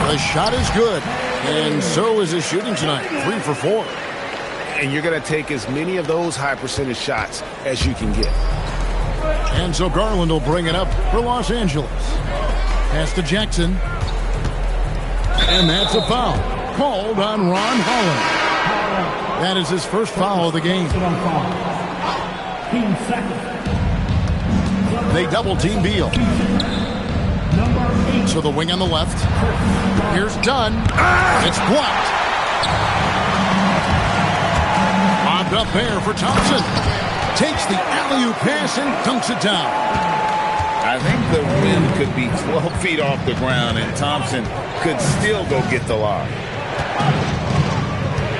The shot is good. And so is his shooting tonight. 3 for 4. And you're going to take as many of those high percentage shots as you can get. And so Garland will bring it up for Los Angeles. Pass to Jackson. And that's a foul. Called on Ron Holland. That is his first foul of the game. They double team Beal. So the wing on the left. Here's Dunn. It's blocked. Lobbed up there for Thompson. Takes the alley-oop pass and dunks it down. I think the rim could be 12 feet off the ground, and Thompson could still go get the lob.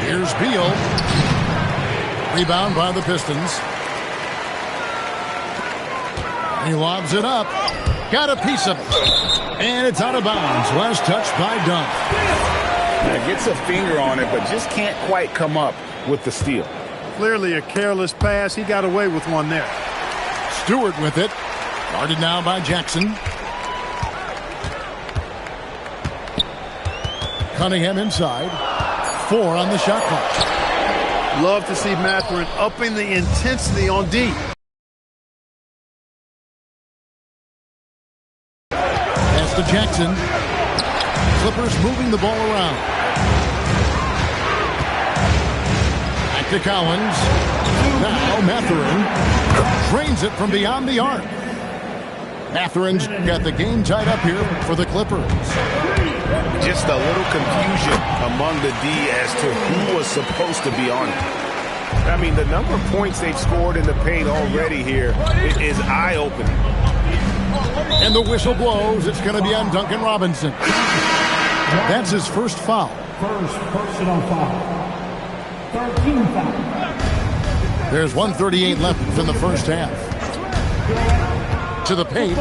Here's Beal. Rebound by the Pistons. He lobs it up. Got a piece of it. And it's out of bounds. Last touch by Dunn. Now gets a finger on it, but just can't quite come up with the steal. Clearly a careless pass. He got away with one there. Stewart with it. Guarded now by Jackson. Cunningham inside. 4 on the shot clock. Love to see Mathurin upping the intensity on D. Pass to Jackson. Clippers moving the ball around. Back to Collins. Now Mathurin drains it from beyond the arc. Mathurin's got the game tied up here for the Clippers. Just a little confusion among the D as to who was supposed to be on it. I mean, the number of points they've scored in the paint already here is eye-opening. And the whistle blows. It's going to be on Duncan Robinson. That's his first foul. First personal foul. 13 foul. There's 1:38 left in the first half. To the paint.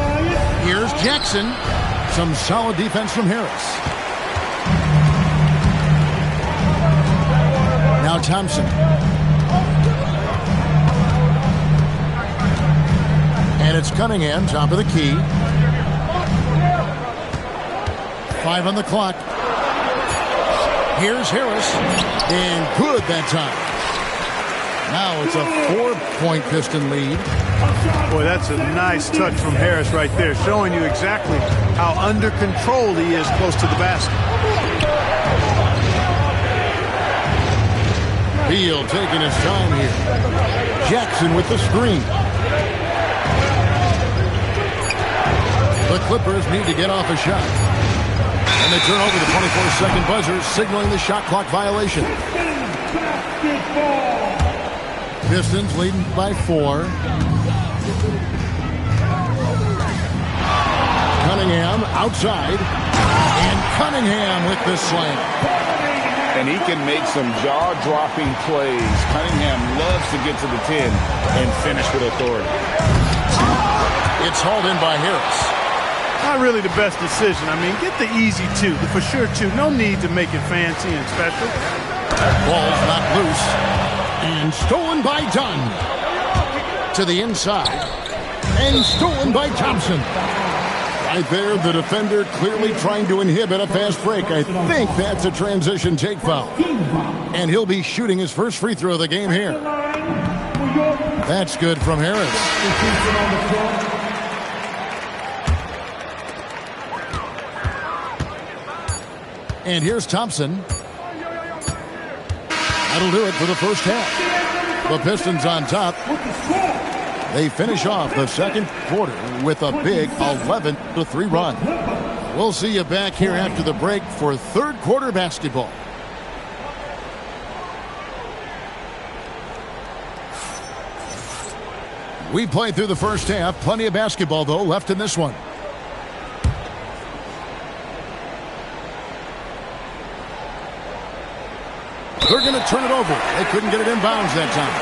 Here's Jackson. Some solid defense from Harris. Now Thompson. And it's Cunningham, top of the key. 5 on the clock. Here's Harris. And good that time. Now it's a 4-point Piston lead. Boy, that's a nice touch from Harris right there, showing you exactly how under control he is close to the basket. Beal taking his time here. Jackson with the screen. The Clippers need to get off a shot. And they turn over the 24-second buzzer, signaling the shot clock violation. Pistons leading by 4. Cunningham outside. And Cunningham with the slam. And he can make some jaw-dropping plays. Cunningham loves to get to the 10 and finish with authority. It's hauled in by Harris. Not really the best decision. I mean, get the easy 2, the for sure 2. No need to make it fancy and special. Ball's not loose. And stolen by Dunn. To the inside. And stolen by Thompson. Right there, the defender clearly trying to inhibit a fast break. I think that's a transition take foul. And he'll be shooting his first free throw of the game here. That's good from Harris. And here's Thompson. That'll do it for the first half. The Pistons on top. They finish off the second quarter with a big 11-3 run. We'll see you back here after the break for third quarter basketball. We played through the first half. Plenty of basketball, though, left in this one. They're going to turn it over. They couldn't get it inbounds that time.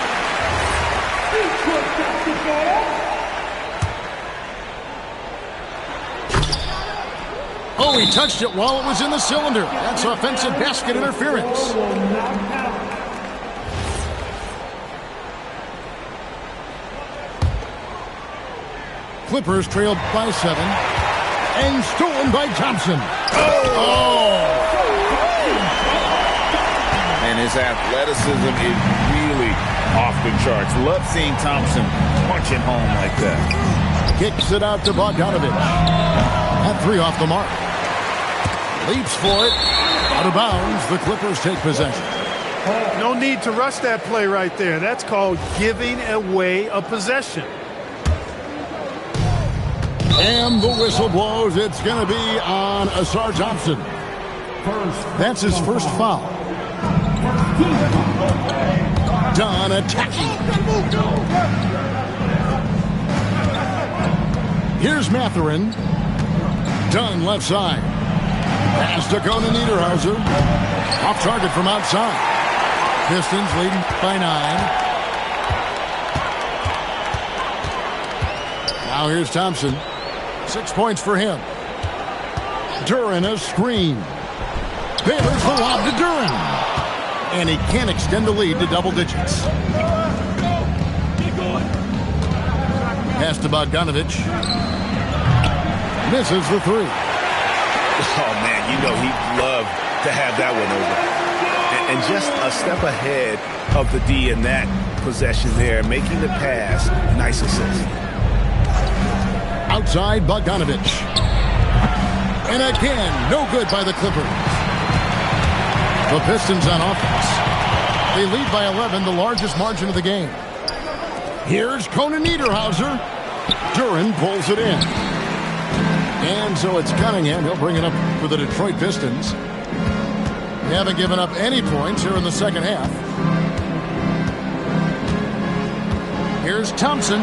Oh, he touched it while it was in the cylinder. That's offensive basket interference. Clippers trailed by 7. And stolen by Thompson. Oh! And his athleticism is really off the charts. Love seeing Thompson punching home like that. Kicks it out to Bogdanovich. At 3 off the mark. Leaps for it. Out of bounds. The Clippers take possession. No need to rush that play right there. That's called giving away a possession. And the whistle blows. It's going to be on Asar Thompson. That's his first foul. Dunn attacking. Here's Mathurin. Dunn left side. Pass to Conan Niederhauser. Off target from outside. Pistons leading by 9. Now here's Thompson. 6 points for him. Duran a screen. Baylor's the lob to Duran. And he can't extend the lead to double digits. Pass to Bogdanovich. Misses the 3. Oh, man, you know he'd love to have that one over. and just a step ahead of the D in that possession there, making the pass. Nice assist. Outside Bogdanovich. And again, no good by the Clippers. The Pistons on offense. They lead by 11, the largest margin of the game. Here's Conan Niederhauser. Duran pulls it in. And so it's Cunningham. He'll bring it up for the Detroit Pistons. They haven't given up any points here in the second half. Here's Thompson.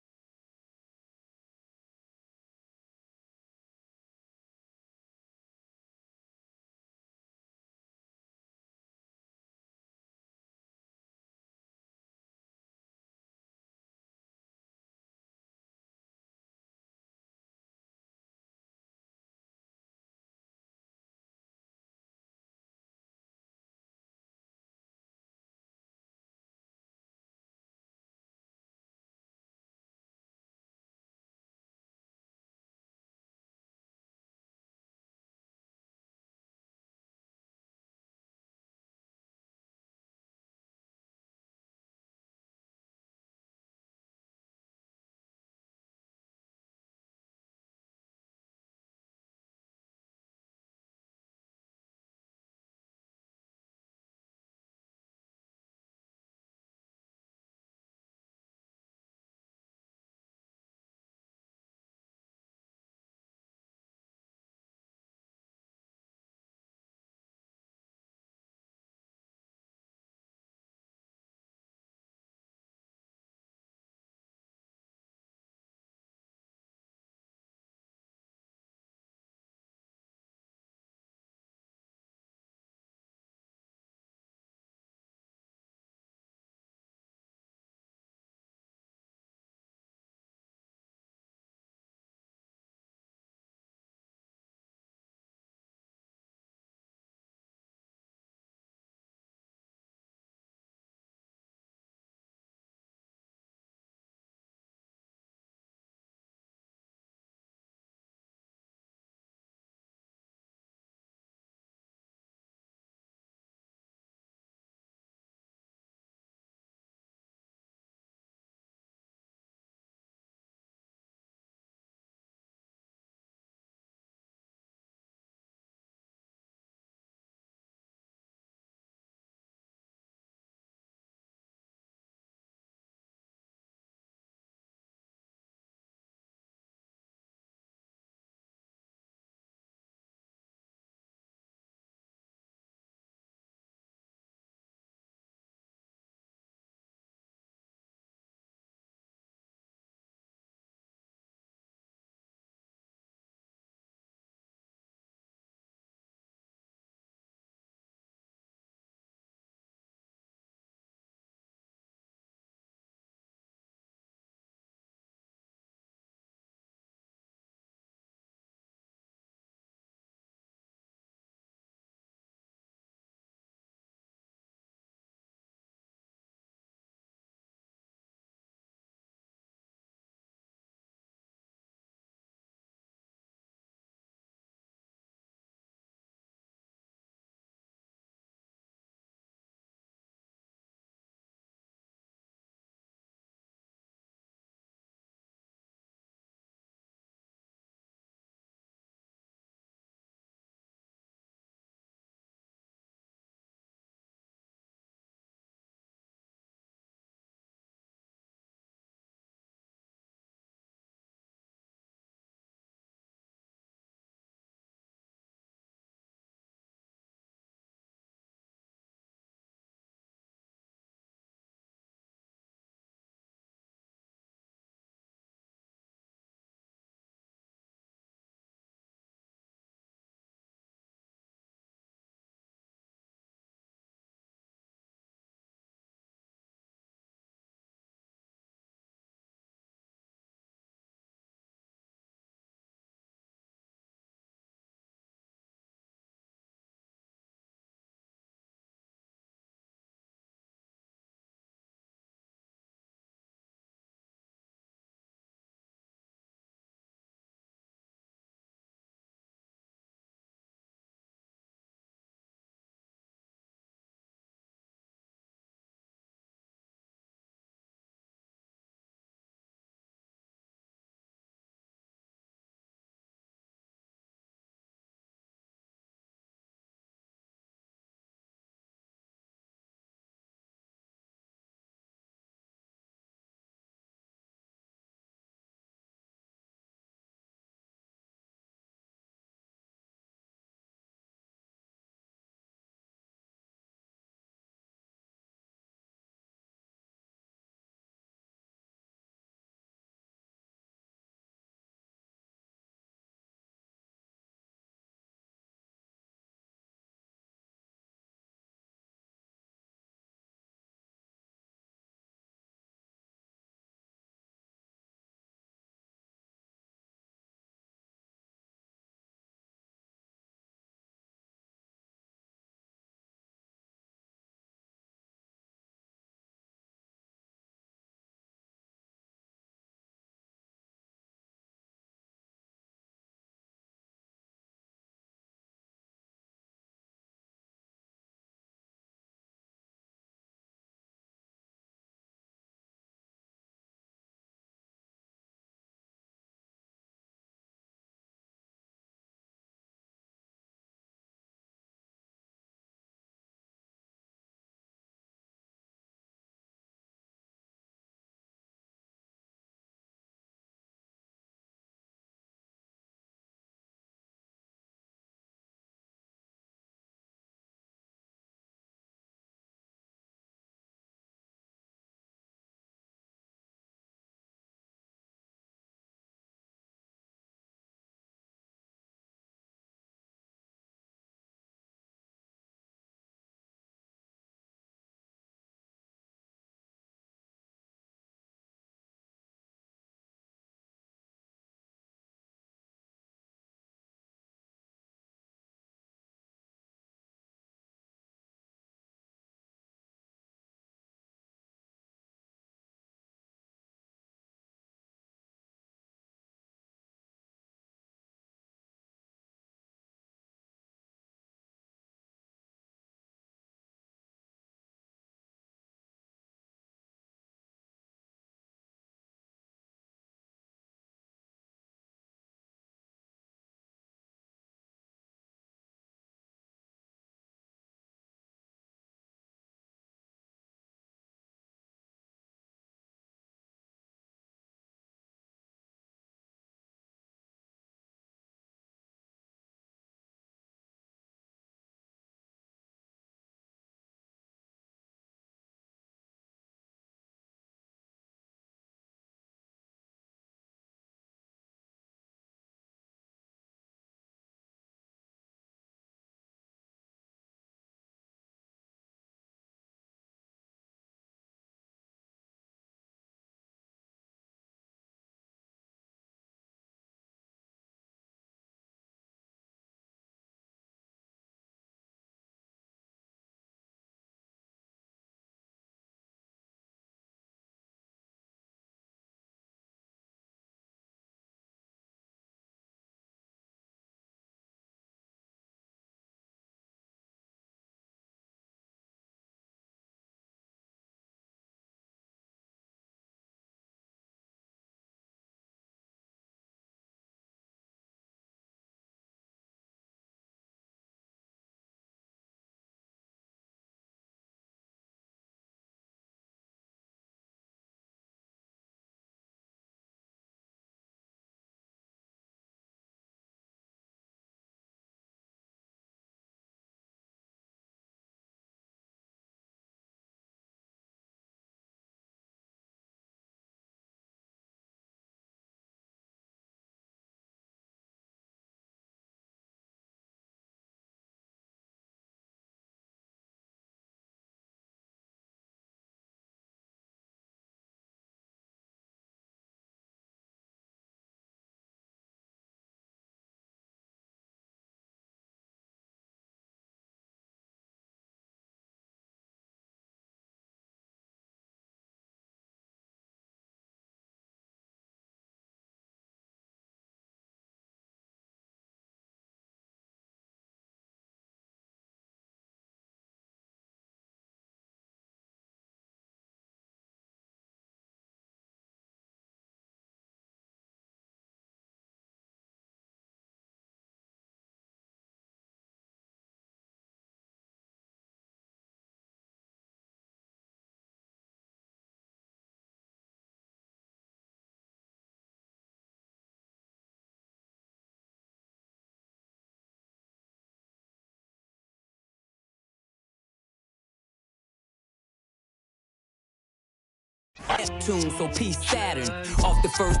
Neptune, so peace Saturn. Off the first,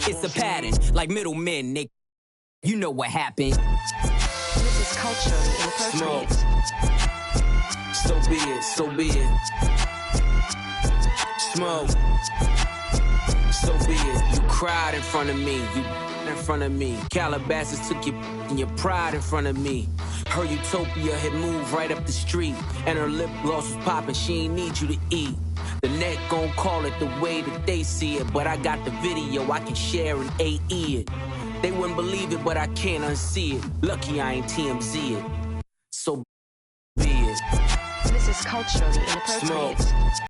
it's a pattern. Like middlemen, they, you know what happened. This is culturally inappropriate. So be it, so be it. Smoke. So be it. You cried in front of me, you in front of me. Calabasas took your pride in front of me. Her utopia had moved right up the street, and her lip gloss was popping. She ain't need you to eat. The net gon' call it the way that they see it, but I got the video I can share and AE it. They wouldn't believe it, but I can't unsee it. Lucky I ain't TMZ it. So be it. This is culturally inappropriate. Smoke.